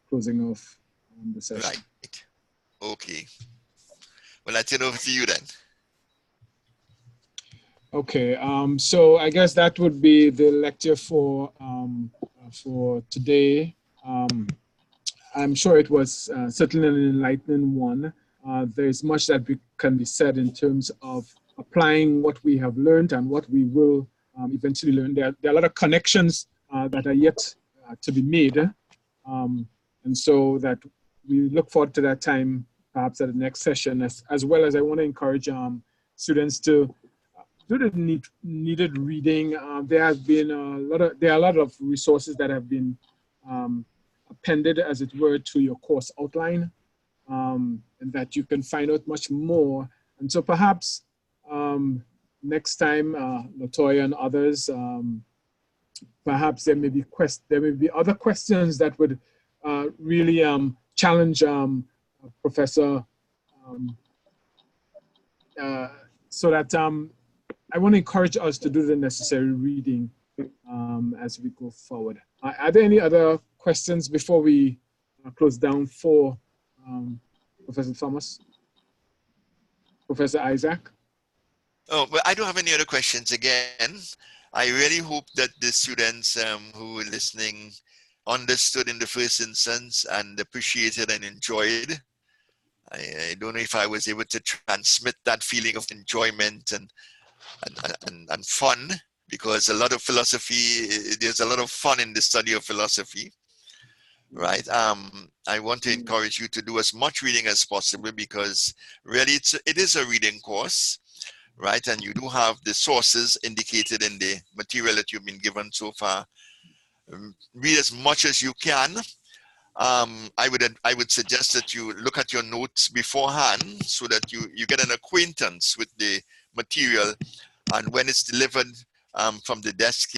closing off the session. Right. Okay. Well, I turn over to you then. Okay. So I guess that would be the lecture for today. I'm sure it was certainly an enlightening one. There's much that can be said in terms of applying what we have learned and what we will eventually learn. There are a lot of connections that are yet to be made. And so that we look forward to that time, perhaps at the next session, as well as I want to encourage students to do the needed reading. There are a lot of resources that have been appended, as it were, to your course outline, and that you can find out much more. And so perhaps next time, Latoya and others, perhaps there may be other questions that would really challenge Professor, so that I want to encourage us to do the necessary reading as we go forward. Are there any other questions before we close down for Professor Thomas? Professor Isaac? Oh, well, I don't have any other questions. Again, I really hope that the students who were listening understood in the first instance and appreciated and enjoyed. I don't know if I was able to transmit that feeling of enjoyment and fun, because a lot of philosophy, there's a lot of fun in the study of philosophy, right? I want to encourage you to do as much reading as possible, because really it is a reading course, right? And you do have the sources indicated in the material that you've been given so far. Read as much as you can. I would suggest that you look at your notes beforehand so that you get an acquaintance with the material, and when it's delivered from the desk